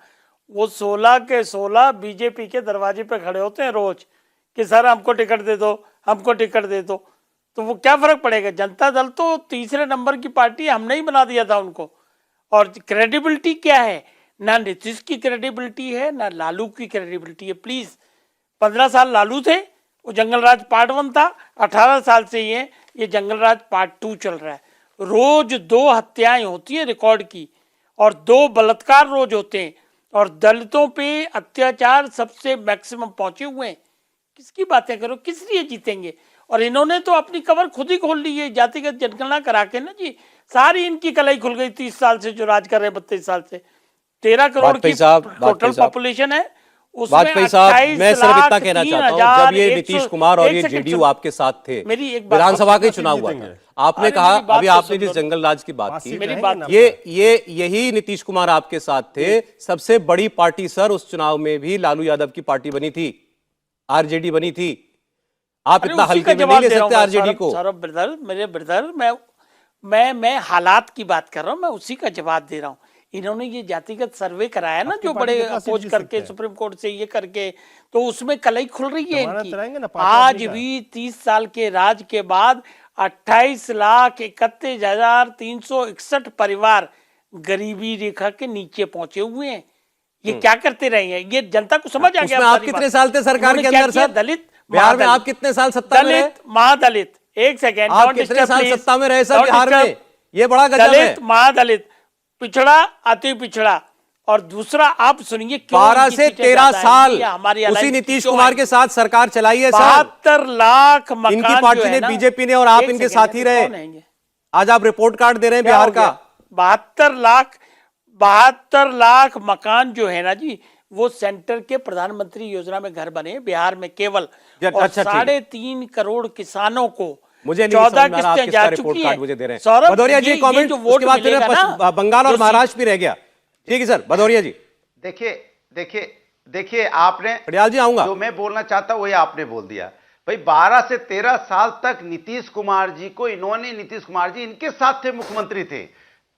वो 16 के 16 बीजेपी के दरवाजे पे खड़े होते हैं रोज कि सर हमको टिकट दे दो, हमको टिकट दे दो। तो वो क्या फर्क पड़ेगा? जनता दल तो तीसरे नंबर की पार्टी, हमने ही बना दिया था उनको। और क्रेडिबिलिटी क्या है? ना नीतीश की क्रेडिबिलिटी है, ना लालू की क्रेडिबिलिटी है। प्लीज, 15 साल लालू थे, वो जंगल राज पार्ट 1 था, 18 साल से ये जंगल राज पार्ट 2 चल रहा है। रोज 2 हत्याएं होती है रिकॉर्ड की, और 2 बलात्कार रोज होते हैं, और दलितों पे अत्याचार सबसे मैक्सिमम पहुंचे हुए हैं। किसकी बातें करो, किस लिए जीतेंगे? और इन्होंने तो अपनी कबर खुद ही खोल ली है जातिगत जनगणना करा के ना जी। सारी इनकी कलाई खुल गई 30 साल से जो राज कर रहे हैं, 32 साल से। 13 करोड़ की टोटल पॉपुलेशन है, वाजपेयी साहब, मैं सिर्फ इतना कहना चाहता हूं, जब ये नीतीश कुमार और ये जेडीयू आपके साथ थे, विधानसभा का चुनाव हुआ था, आपने कहा, अभी आपने जिस जंगल राज की बात की, यही नीतीश कुमार आपके साथ थे। सबसे बड़ी पार्टी सर उस चुनाव में भी लालू यादव की पार्टी बनी थी, आरजेडी बनी थी। आप इतना हल्के में नहीं ले सकते आरजेडी को। सौरभ ब्रदर, मेरे ब्रदर, मैं हालात की बात कर रहा हूं, मैं उसी का जवाब दे रहा हूं। इन्होंने ये जातिगत सर्वे कराया ना, जो बड़े अपोज करके सुप्रीम कोर्ट से ये करके, तो उसमें कलई खुल रही है इनकी। आज भी 30 साल के राज के बाद 28,31,361 परिवार गरीबी रेखा के नीचे पहुंचे हुए हैं। ये क्या करते रहे हैं, ये जनता को समझ आ गया। उसमें आप कितने साल थे सरकार के अंदर सर? दलित बिहार में आप कितने साल सत्ता में रहे? दलित महादलित, एक सेकेंड, आप कितने साल सत्ता में रहे सर बिहार में? ये बड़ा गजब है। दलित महादलित, पिछड़ा अति पिछड़ा, और दूसरा आप सुनिए 12 से 13 साल उसी नीतीश कुमार के साथ सरकार चलाई है सर। 72 लाख मकान इनकी पार्टी ने, बीजेपी ने, और आप इनके साथी रहे। आज आप रिपोर्ट कार्ड दे रहे हैं बिहार का। 72 लाख मकान जो है ना जी, वो सेंटर के प्रधानमंत्री योजना में घर बने बिहार में केवल। और 3.5 करोड़ किसानों को मुझे 14 किस्तें जा चुकी है। मुझे दे रहे हैं भदौरिया जी कमेंट, उसके बाद फिर बंगाल और महाराष्ट्र भी रह गया। ठीक है सर, भदौरिया जी। देखिए आपने, पटियाल जी आऊंगा, जो मैं बोलना चाहता हूं वही आपने बोल दिया भाई। 12 से 13 साल तक नीतीश कुमार जी को नीतीश कुमार जी इनके साथ थे, मुख्यमंत्री थे,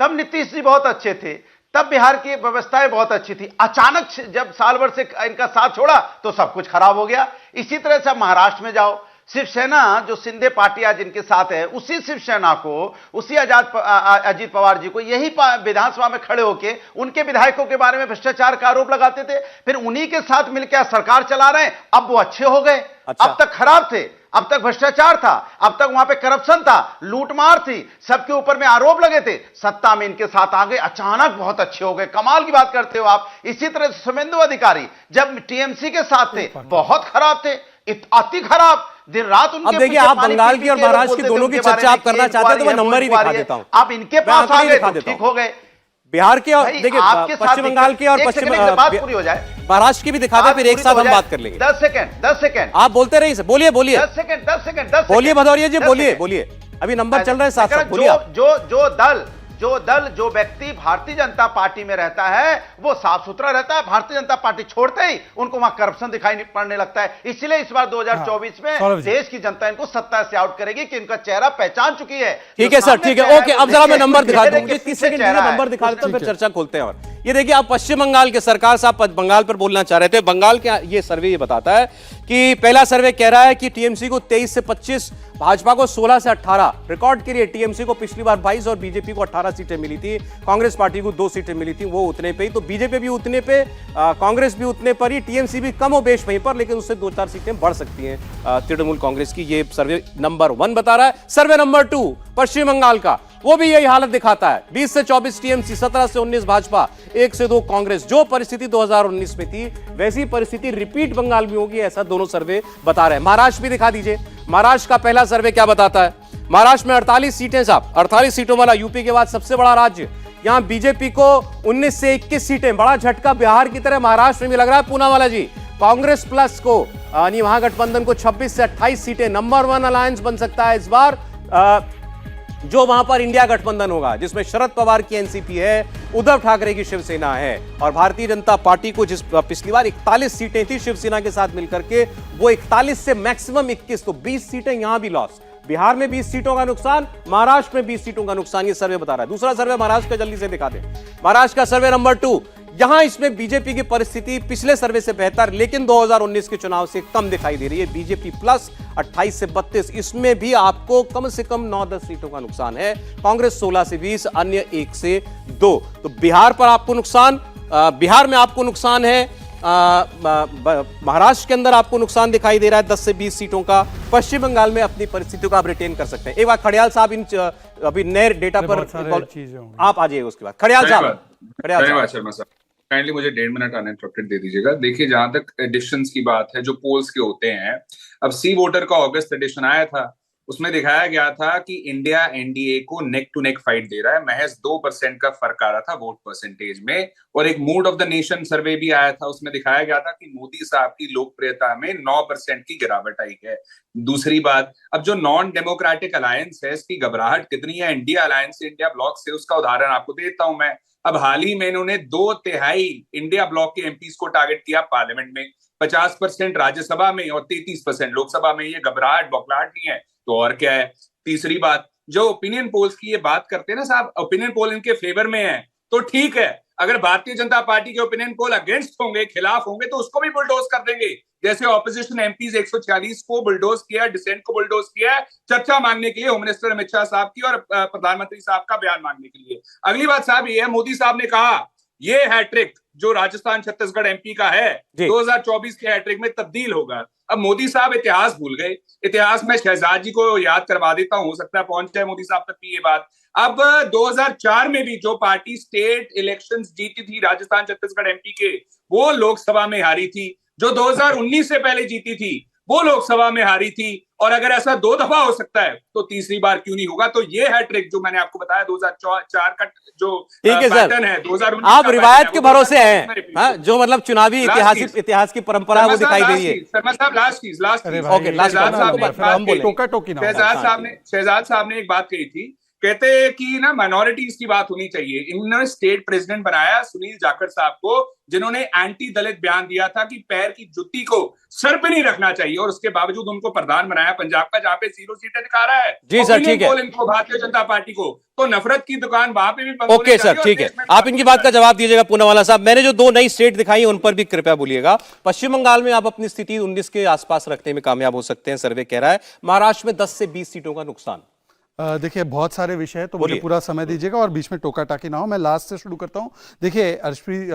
तब नीतीश जी बहुत अच्छे थे, तब बिहार की व्यवस्थाएं बहुत अच्छी थी। अचानक जब साल भर से इनका साथ छोड़ा तो सब कुछ खराब हो गया। इसी तरह से महाराष्ट्र में जाओ, शिवसेना जो शिंदे पार्टी आज इनके साथ है, उसी शिवसेना को, उसी अजीत पवार जी को यही विधानसभा में खड़े होकर उनके विधायकों के बारे में भ्रष्टाचार का आरोप लगाते थे, फिर उन्हीं के साथ मिलकर सरकार चला रहे हैं। अब वो अच्छे हो गए। अच्छा। अब तक खराब थे, अब तक भ्रष्टाचार था, अब तक वहां पे करप्शन था, लूटमार थी, सबके ऊपर में आरोप लगे थे। सत्ता में इनके साथ आ गए, अचानक बहुत अच्छे हो गए। कमाल की बात करते हो आप। इसी तरह से शुभेंदु अधिकारी जब टीएमसी के साथ थे बहुत खराब थे, अति खराब, दिन रात उनके। अब देखिए, आप बंगाल की और महाराष्ट्र की दोनों की चर्चा आप करना चाहते हैं तो मैं नंबर ही दिखा देता हूं। आप इनके पास आ गए तो ठीक हो गए। बिहार के और देखिए पश्चिम बंगाल के और पश्चिम बात पूरी हो जाए, महाराष्ट्र की भी दिखा दे, फिर एक साथ हम बात कर लेंगे। 10 सेकंड आप बोलते रहिए, बोलिए 10 सेकंड बोलिए भदौरिया जी, बोलिए अभी नंबर चल रहा है साथ साथ, बोलिए। जो व्यक्ति भारतीय जनता पार्टी में रहता है वो साफ सुथरा रहता है। भारतीय जनता पार्टी छोड़ते ही उनको वहां करप्शन दिखाई पड़ने लगता है। इसलिए इस बार 2024 में देश की जनता इनको सत्ता से आउट करेगी कि इनका चेहरा पहचान चुकी है। ठीक है सर, ठीक है, ओके। अब जरा मैं नंबर दिखा दूं, मुझे 30 सेकंड नंबर दिखा देता हूं, फिर चर्चा खोलते हैं। और ये देखिए, आप पश्चिम बंगाल के, सरकार साहब बंगाल पर बोलना चाह रहे थे। बंगाल के ये सर्वे ये बताता है कि पहला सर्वे कह रहा है कि टीएमसी को 23 से 25, भाजपा को 16 से 18। रिकॉर्ड के लिए टीएमसी को पिछली बार 22 और बीजेपी को 18 सीटें मिली थी। कांग्रेस पार्टी को 2 सीटें मिली थी, वो उतने पे ही। तो बीजेपी भी उतने पे, कांग्रेस भी उतने पर ही, टीएमसी भी कम हो बेश वहीं पर, लेकिन उससे 2-4 सीटें बढ़ सकती हैं तृणमूल कांग्रेस की। ये सर्वे नंबर 1 बता रहा है। सर्वे नंबर 2 पश्चिम बंगाल का, वो भी यही हालत दिखाता है। 20 से 24 टीएमसी, 17 से 19 भाजपा, 1 से 2 कांग्रेस। जो परिस्थिति 2019 में थी वैसी परिस्थिति रिपीट बंगाल में होगी, ऐसा दोनों सर्वे बता रहे हैं। महाराष्ट्र भी दिखा दीजिए। महाराष्ट्र का पहला सर्वे क्या बताता है? महाराष्ट्र में 48 सीटें साहब, 48 सीटों वाला यूपी के बाद सबसे बड़ा राज्य। यहां बीजेपी को 19 से 21 सीटें, बड़ा झटका बिहार की तरह महाराष्ट्र में भी लग रहा है पूनावाला जी। कांग्रेस प्लस को यानी महागठबंधन को 26 से 28 सीटें, नंबर 1 अलायंस बन सकता है इस बार। जो वहां पर इंडिया गठबंधन होगा, जिसमें शरद पवार की एनसीपी है, उद्धव ठाकरे की शिवसेना है, और भारतीय जनता पार्टी को जिस पिछली बार 41 सीटें थी शिवसेना के साथ मिलकर के, वो 41 से मैक्सिमम 21, तो 20 सीटें यहां भी लॉस। बिहार में 20 सीटों का नुकसान, महाराष्ट्र में 20 सीटों का नुकसान, ये सर्वे बता रहा है। दूसरा सर्वे महाराष्ट्र का जल्दी से दिखा दे। महाराष्ट्र का सर्वे नंबर 2, यहां इसमें बीजेपी की परिस्थिति पिछले सर्वे से बेहतर, लेकिन 2019 के चुनाव से कम दिखाई दे रही है। बीजेपी प्लस 28 से 32, इसमें भी आपको कम से कम 9-10 सीटों का नुकसान है। कांग्रेस 16 से 20, अन्य 1 से 2। तो बिहार पर आपको नुकसान, बिहार में आपको नुकसान है। महाराष्ट्र के अंदर आपको नुकसान दिखाई दे रहा है 10 से 20 सीटों का। पश्चिम बंगाल में अपनी परिस्थितियों को आप रिटेन कर सकते हैं। एक बार खड़ियाल साहब इन अभी नए डेटा पर आप आ जाइए, उसके बाद खड़ियाल साहब। शर्मा साहब, काइंडली मुझे 1.5 मिनट अनइंटरप्टेड दे दीजिएगा। देखिए, जहां तक एडिशंस की बात है जो पोल्स के होते हैं, अब सी वोटर का अगस्त एडिशन आया था, उसमें दिखाया गया था कि इंडिया एनडीए को नेक टू नेक फाइट दे रहा है। महज 2% का फर्क आ रहा था वोट परसेंटेज में। और एक मूड ऑफ द नेशन सर्वे भी आया था, उसमें दिखाया गया था कि मोदी साहब की लोकप्रियता में 9% की गिरावट आई है। दूसरी बात, अब जो नॉन डेमोक्रेटिक अलायंस है, इसकी घबराहट कितनी है इंडिया अलायंस से, इंडिया ब्लॉक से, उसका उदाहरण आपको देता हूं मैं। अब हाल ही में इन्होंने 2/3 इंडिया ब्लॉक के एमपीज को टारगेट किया पार्लियामेंट में, 50% राज्यसभा में और 33% लोकसभा में। ये घबराहट बौखलाहट नहीं है तो और क्या है। तीसरी बात, जो ओपिनियन पोल्स की ये बात करते हैं ना साहब, ओपिनियन पोल इनके फेवर में है तो ठीक है। अगर भारतीय जनता पार्टी के ओपिनियन पोल अगेंस्ट होंगे, खिलाफ होंगे, तो उसको भी बुलडोज कर देंगे। जैसे ऑपोजिशन एमपीज 146 को बुलडोज किया, डिसेंट को बुलडोज किया, चर्चा मांगने के लिए होम मिनिस्टर अमित शाह साहब की और प्रधानमंत्री साहब का बयान मांगने के लिए। अगली बात साहब ये है, मोदी साहब ने कहा ये हैट्रिक जो राजस्थान छत्तीसगढ़ एमपी का है 2024 के हैट्रिक में तब्दील होगा। अब मोदी साहब इतिहास भूल गए। इतिहास में शहजाद जी को याद करवा देता हूं, हो सकता है पहुंच जाए मोदी साहब तक भी ये बात। अब 2004 में भी जो पार्टी स्टेट इलेक्शंस जीती थी राजस्थान छत्तीसगढ़ एमपी के, वो लोकसभा में हारी थी। जो 2019 से पहले जीती थी वो लोकसभा में हारी थी। और अगर ऐसा 2 दफा हो सकता है तो तीसरी बार क्यों नहीं होगा? तो ये हैट्रिक जो मैंने आपको बताया 2004 का जो पैटर्न है 2019 आप रिवायत के भरोसे हैं, हाँ, जो मतलब चुनावी इतिहास की परंपरा वो दिखाई दे रही है। शर्मा साहब लास्ट चीज शहजाद साहब ने एक बात कही थी, कहते हैं कि ना माइनॉरिटीज की बात होनी चाहिए। इन्होंने स्टेट प्रेसिडेंट बनाया सुनील जाखड़ साहब को, जिन्होंने एंटी दलित बयान दिया था कि पैर की जुत्ती को सर पे नहीं रखना चाहिए, और उसके बावजूद उनको प्रधान बनाया पंजाब का, जहां पे 0 सीटें दिखा रहा है। जी सर, ठीक है। इनको भारतीय जनता पार्टी को, तो नफरत की दुकान वहां पे भी। ओके सर, ठीक है, आप इनकी बात का जवाब दीजिएगा पूनावाला साहब। मैंने जो 2 नई स्टेट दिखाई उन पर भी कृपया बोलिएगा। पश्चिम बंगाल में आप अपनी स्थिति 19 के आसपास रखने में कामयाब हो सकते हैं, सर्वे कह रहा है। महाराष्ट्र में 10 से 20 सीटों का नुकसान। देखिए बहुत सारे विषय है, तो मुझे पूरा समय दीजिएगा और बीच में टोका टाकी ना हो। मैं लास्ट से शुरू करता हूं। देखिए अर्शप्रीत,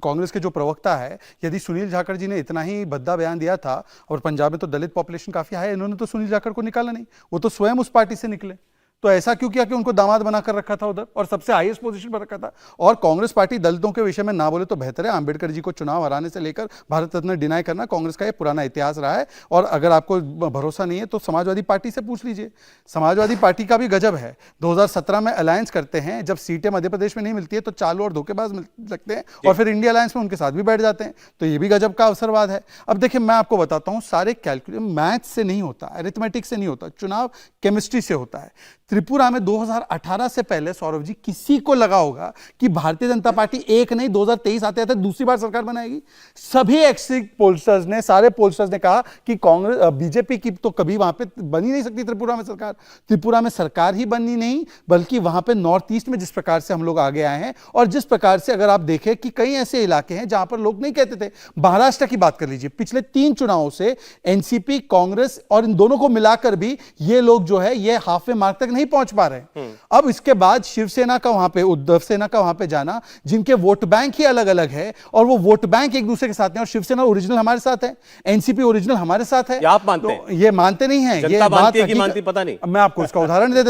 कांग्रेस के जो प्रवक्ता है, यदि सुनील जाखड़ जी ने इतना ही भद्दा बयान दिया था, और पंजाब में तो दलित पॉपुलेशन काफी हाई है, इन्होंने तो सुनील जाखड़ को निकाला नहीं, वो तो स्वयं उस पार्टी से निकले। तो ऐसा क्यों किया कि उनको दामाद बनाकर रखा था उधर और सबसे हाईएस्ट पोजीशन पर रखा था? और कांग्रेस पार्टी दलितों के विषय में ना बोले तो बेहतर है। अंबेडकर जी को चुनाव हराने से लेकर भारत रत्न डिनाई करना कांग्रेस का ये पुराना इतिहास रहा है। और अगर आपको भरोसा नहीं है तो समाजवादी पार्टी से पूछ लीजिए। समाजवादी पार्टी का भी गजब है। 2017 में अलायंस करते हैं, जब सीटें मध्य प्रदेश में नहीं मिलती है तो चालू और धोखेबाज मिल सकते हैं, और फिर इंडिया अलायंस में उनके साथ भी बैठ जाते हैं। तो ये भी गजब का अवसरवाद है। अब देखिए मैं आपको बताता हूं, सारे कैलकुलेशन मैथ से नहीं होता, अरिथमेटिक से नहीं होता, चुनाव केमिस्ट्री से होता है। त्रिपुरा में 2018 से पहले सौरभ जी किसी को लगा होगा कि भारतीय जनता पार्टी एक नहीं 2023 आते आते दूसरी बार सरकार बनाएगी? सभी एग्जिट पोलस्टर्स ने, सारे पोलस्टर्स ने कहा कि कांग्रेस बीजेपी की तो कभी वहां पे बन ही नहीं सकती त्रिपुरा में सरकार। त्रिपुरा में सरकार ही बननी नहीं, बल्कि वहां पे नॉर्थ ईस्ट में जिस प्रकार से हम लोग आगे आए हैं, और जिस प्रकार से अगर आप देखें कि कई ऐसे इलाके हैं जहां पर लोग नहीं कहते थे। महाराष्ट्र की बात कर लीजिए, पिछले 3 चुनावों से एनसीपी, कांग्रेस और इन दोनों को मिलाकर भी ये लोग जो है ये हाफ वे मार्क तक नहीं पहुंच पा रहे। अब इसके बाद शिवसेना का वहां पे, उद्धव सेना का वहां पे जाना, जिनके वोट बैंक ही अलग अलग है, और वो वोट बैंक एक दूसरे के साथ हैं, और शिवसेना ओरिजिनल हमारे साथ है, एनसीपी ओरिजिनल हमारे साथ है। आप मानते हैं? ये मानते नहीं है, ये बात मानती पता नहीं। मैं आपको इसका उदाहरण दे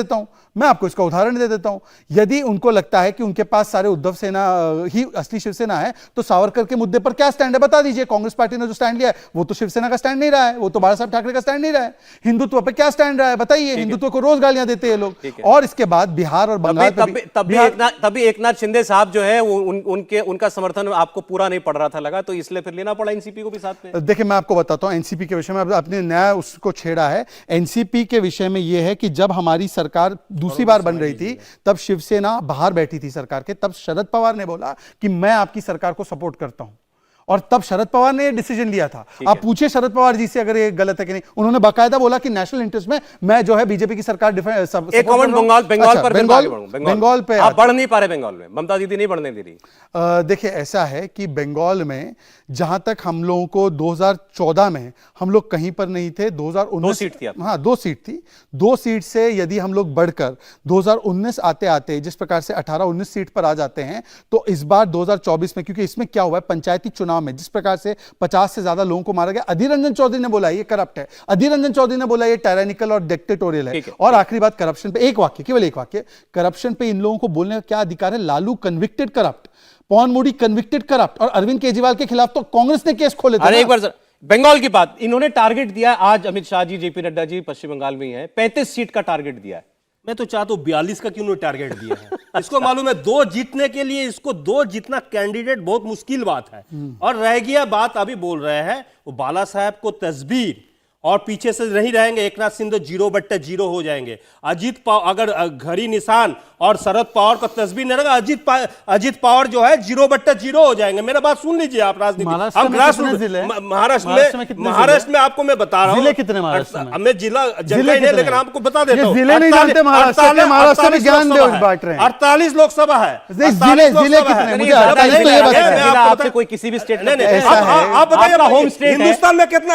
देता हूं। यदि उनको लगता है कि उनके पास सारे उद्धव सेना ही असली शिवसेना है, तो सावरकर के मुद्दे पर क्या स्टैंड है बता दीजिए। कांग्रेस पार्टी ने जो स्टैंड लिया है वो तो शिवसेना का स्टैंड नहीं रहा है, वो तो बाला साहब ठाकरे का स्टैंड नहीं रहा है। हिंदुत्व पर क्या स्टैंड रहा है बताइए? हिंदुत्व को रोज गालियां देते हैं लोग। और इसके बाद बिहार और बंगाल तभी एकनाथ शिंदे साहब जो है उनका समर्थन आपको पूरा नहीं पड़ रहा था, लगा, तो इसलिए फिर लेना पड़ा एनसीपी को भी साथ में। देखिए मैं आपको बताता हूं एनसीपी के विषय में, आपने नया उसको छेड़ा है। एनसीपी के विषय में यह है कि जब हमारी सरकार दूसरी बार बन रही थी, तब शिवसेना बाहर बैठी थी सरकार के, तब शरद पवार ने बोला कि मैं आपकी सरकार को सपोर्ट करता हूं, और तब शरद पवार ने डिसीजन लिया था। आप पूछिए शरद पवार जी से अगर ये गलत है कि नहीं। उन्होंने बाकायदा बोला कि नेशनल इंटरेस्ट में मैं जो है बीजेपी की सरकार बंगाल पे आप बढ़ नहीं पा रहे। बंगाल में ममता दीदी नहीं बढ़ने दे रही। देखिए ऐसा है कि बंगाल में जहां तक हम लोगों को 2014 में हम लोग कहीं पर नहीं थे, 2019 2 सीट थी। हाँ 2 सीट थी। 2 सीट से यदि हम लोग बढ़कर 2019 आते आते जिस प्रकार से 18-19 सीट पर आ जाते हैं, तो इस बार 2024 में, क्योंकि इसमें क्या हुआ है, पंचायती चुनाव में जिस प्रकार से 50 से ज्यादा लोगों को मारा गया, अधीर रंजन चौधरी ने बोला ये करप्ट है, अधीर रंजन चौधरी ने बोला ये टायरानिकल और डिक्टेटोरियल है। और आखिरी बात करप्शन पे एक वाक्य, केवल एक वाक्य, करप्शन पे इन लोगों को बोलने का क्या अधिकार है? लालू कन्विक्टेड करप्ट, पवन मोदी कन्विक्टेड करप्ट, और अरविंद केजरीवाल के खिलाफ तो कांग्रेस ने केस खोले थे। एक बार सर बंगाल की बात, इन्होंने टारगेट दिया, आज अमित शाह जी, जेपी नड्डा जी पश्चिम बंगाल में ही है, 35 सीट का टारगेट दिया है। मैं तो चाहता हूं 42 का क्यों नहीं टारगेट दिया है। इसको मालूम है 2 जीतने के लिए, इसको 2 जीतना कैंडिडेट बहुत मुश्किल बात है। और रह गया बात, अभी बोल रहे हैं वो बाला साहब को तस्वीर, और पीछे से नहीं रहेंगे एकनाथ शिंदे 0/0 हो जाएंगे। अजीत पवार अगर घड़ी निशान और शरद पवार का तस्वीर नहीं रहेगा, अजीत पवार जो है 0/0 हो जाएंगे। मेरा बात सुन लीजिए आप, राजनीति महाराष्ट्र में आपको मैं बता रहा हूँ कितने महाराष्ट्र में, मैं जिला जनता नहीं, लेकिन आपको बता देता हूँ, जिले नहीं जानते महाराष्ट्र में, ज्ञान दे बांट रहे हैं। 48 लोकसभा है, जिले कितने, मुझे आपसे कोई किसी भी स्टेट आप बताइए होम स्टेट हिंदुस्तान में कितना,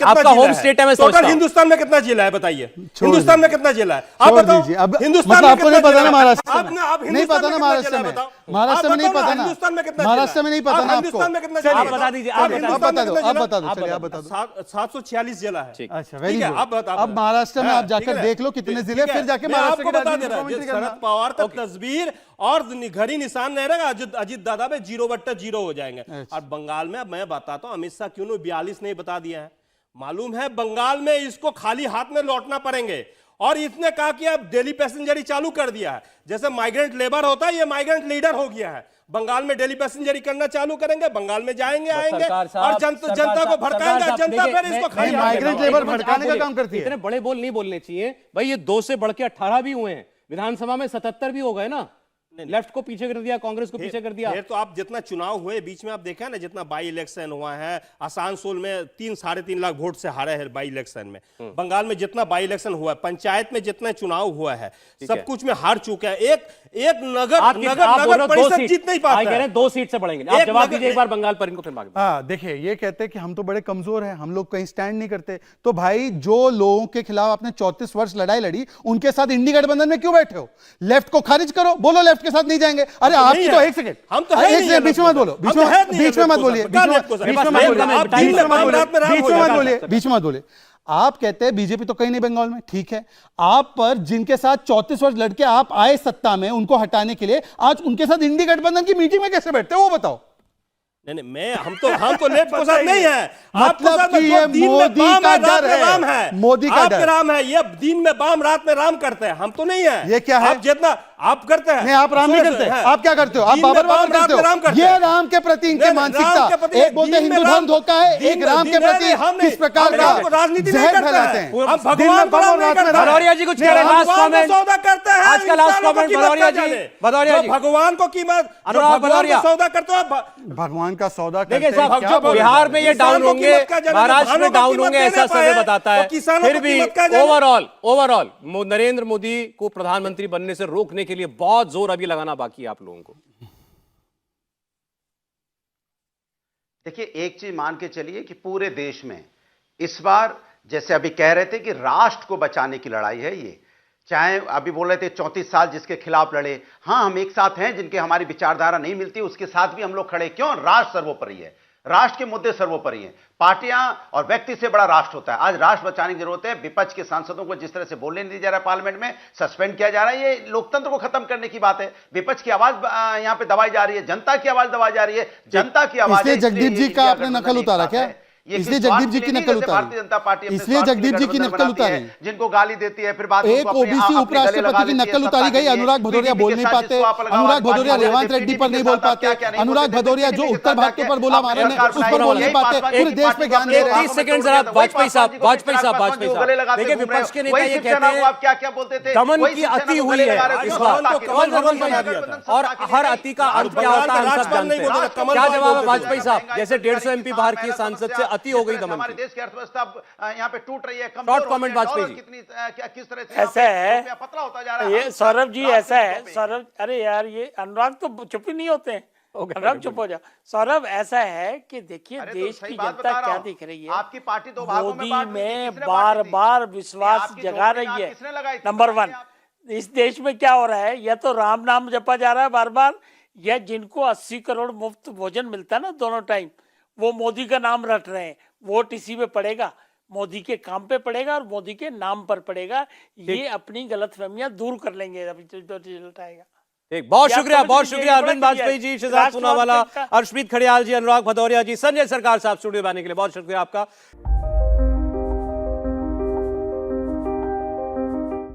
आपका होम स्टेट है मैं समझता टोटल हूं। हिंदुस्तान में कितना जिला है बताइए, हिंदुस्तान में कितना जिला है आप छोड़ बताओ। दीजिए। अब हिंदुस्तान मतलब में आपको नहीं कितना पता ना जिला है? महाराष्ट्र आप में नहीं नहीं पता पता ना महाराष्ट्र में, महाराष्ट्र में नहीं पता ना हिंदुस्तान में कितना आपको, महाराष्ट्र में नहीं पता ना आपको। हिंदुस्तान में कितना आप बता दीजिए, आप बता दो, आप बता दो, चलिए आप बता दो। 746 जिला है। अच्छा, वेरी ठीक है, गुड। आप बताओ। अब महाराष्ट्र में हाँ, आप जाकर ठीक है। देख लो कितने जिले, ठीक है, फिर जाके मैं महाराष्ट्र आपको की बता राजनीति दे रहा को हूं, कमेंट्री करना। शरद पवार का तस्वीर और घड़ी निशान नहीं रहेगा, अजित दादा में 0/0 हो जाएंगे। और बंगाल में अब मैं बताता हूं अमित शाह क्यों 42 नहीं बता दिया है। मालूम है बंगाल में इसको खाली हाथ में लौटना पड़ेंगे, और इसने कहा कि अब डेली पैसेंजरी चालू कर दिया है। जैसे माइग्रेंट लेबर होता है, ये माइग्रेंट लीडर हो गया है। बंगाल में डेली पैसेंजरी करना चालू करेंगे, बंगाल में जाएंगे आएंगे और जनता को भड़काएंगे, जनता फिर इसको खाली हाथ में माइग्रेंट लेबर भड़काने का काम करती है। इतने बड़े बोल नहीं बोलने चाहिए भाई, ये 2 से बढ़ के 18 भी हुए हैं, विधानसभा में 77 भी हो गए ना। लेफ्ट को पीछे कर दिया, कांग्रेस को पीछे कर दिया। फिर तो आप जितना चुनाव हुए बीच में आप देखा ना, जितना बाई इलेक्शन हुआ है, आसानसोल में 3-3.5 लाख वोट से हारे हैं बाई इलेक्शन में। बंगाल में जितना बाई इलेक्शन हुआ है, पंचायत में जितना चुनाव हुआ है, सब कुछ में हार चुके हैं। एक नगर परिषद जीत नहीं पाता। कह रहे हैं 2 सीट से बढ़ेंगे। आप जवाब दीजिए एक बार बंगाल पर, इनको फिर मांगे। हाँ देखिए, ये कहते हैं कि हम तो बड़े कमजोर हैं, हम लोग कहीं स्टैंड नहीं करते। तो भाई जो लोगों के खिलाफ आपने 34 वर्ष लड़ाई लड़ी, उनके साथ इंडी गठबंधन में क्यों बैठे हो? लेफ्ट को खारिज करो, बोलो लेफ्ट के साथ नहीं जाएंगे। अरे आपकी तो एक सेकंड, हम तो एक सेकंड बीच में मत बोलो, बीच में मत बोलिए, बीच में मत बोलिए, बीच में मत बोलिए। आप कहते हैं बीजेपी तो कहीं नहीं बंगाल में, ठीक है। आप पर जिनके साथ 34 वर्ष लड़के आप आए सत्ता में, उनको हटाने के लिए आज उनके साथ इंडी गठबंधन की मीटिंग में कैसे बैठते हो वो बताओ। नहीं, हम तो लेफ्ट के साथ नहीं है। मतलब कि ये मोदी का डर है, मोदी का डर, राम है। ये दिन में बाम, रात में राम करते हैं, हम तो नहीं है। ये क्या है? आप जितना आप करते हैं, नहीं आप राम नहीं करते, आप क्या करते हो? आप बाबर बाबर करते हो। ये राम के प्रति इनकी मानसिकता, एक बोलते हिंदू धर्म धोखा है, एक राम के प्रति किस प्रकार का राजनीति जहर फैलाते हैं। हम भगवान को राम नहीं करते। भदौरिया जी कुछ कह रहे हैं, लास्ट कमेंट सौदा करते हैं आज का लास्ट कमेंट भदौरिया जी। भगवान को कीमत, अनुराग भदौरिया सौदा करते हो। भगवान का सौदा करते देखिए हैं, साहब, क्या जो बोल रहे हैं? बिहार में ये डाउन होंगे, महाराष्ट्र में डाउन होंगे, ऐसा सर्वे बताता है। फिर भी ओवरऑल नरेंद्र मोदी को प्रधानमंत्री बनने से रोकने के लिए बहुत जोर अभी लगाना बाकी है आप लोगों को। देखिए, एक चीज मान के चलिए कि पूरे देश में इस बार, जैसे अभी कह रहे थे कि राष्ट्र को बचाने की लड़ाई है ये, चाहे अभी बोल रहे थे 34 साल जिसके खिलाफ लड़े, हां हम एक साथ हैं, जिनके हमारी विचारधारा नहीं मिलती उसके साथ भी हम लोग खड़े। क्यों? राष्ट्र सर्वोपरि है, राष्ट्र के मुद्दे सर्वोपरि हैं। पार्टियां और व्यक्ति से बड़ा राष्ट्र होता है। आज राष्ट्र बचाने की जरूरत है। विपक्ष के सांसदों को जिस तरह से बोलने नहीं दिया जा रहा है, पार्लियामेंट में सस्पेंड किया जा रहा है, ये लोकतंत्र को खत्म करने की बात है। विपक्ष की आवाज यहां पे दबाई जा रही है, जनता की आवाज दबाई जा रही है, जनता की आवाज। इसलिए जगदीप जी का आपने नकल उतारा क्या? इसलिए जगदीप जी की नकल उतारी, भारतीय जनता पार्टी इसलिए जगदीप जी की नकल उतारी, जिनको गाली देती है, फिर बाद में एक ओबीसी उपराष्ट्रपति की नकल उतारी गई। अनुराग भदौरिया बोल नहीं पाते, अनुराग भदौरिया रेवंत रेड्डी पर नहीं बोल पाते, अनुराग भदौरिया जो उत्तर भारत पर बोला हमारे ने उस पर बोल नहीं पाते, पूरे देश में ज्ञान दे रहे हैं। 30 सेकंड जरा वाजपेयी साहब देखिए, विपक्ष के नेता ये कहते हैं आप क्या बोलते थे, दमन की अति हुई है इस बार, और हर अति का अंत क्या होता है हम सब जानते हैं। क्या जवाब है वाजपेयी साहब? जैसे 150 MP बाहर की सांसद से अति हो गई दमन की। देश की अर्थव्यवस्था यहाँ पे टूट रही है, शॉर्ट कमेंट वाजपेयी जी। कितनी किस तरह से ऐसा है, पतला होता जा रहा है। ये सौरभ जी ऐसा है, सौरभ, अरे यार ये अनुराग तो चुप ही नहीं होते हैं। अनुराग चुप हो जा। सौरभ ऐसा है कि देखिए देश की जनता क्या दिख रही है, आपकी पार्टी दो भागों में बांट दी थी, में किसने बार बांटी थी? बार विश्वास जगा रही है। नंबर 1, इस देश में क्या हो रहा है, या तो राम नाम जपा जा रहा है बार बार, या जिनको 80 करोड़ मुफ्त भोजन मिलता है ना दोनों टाइम, वो मोदी का नाम रट रहे हैं। वोट इसी पे पड़ेगा, मोदी के काम पे पड़ेगा और मोदी के नाम पर पड़ेगा। ये अपनी गलतफहमियां दूर कर लेंगे अभी जो रिजल्ट आएगा। बहुत शुक्रिया अरविंद वाजपेयी जी, शहजाद पूनावाला, अर्शमीत खड़ियाल जी, अनुराग भदौरिया जी, संजय सरकार साहब स्टूडियो में आने के लिए बहुत शुक्रिया आपका।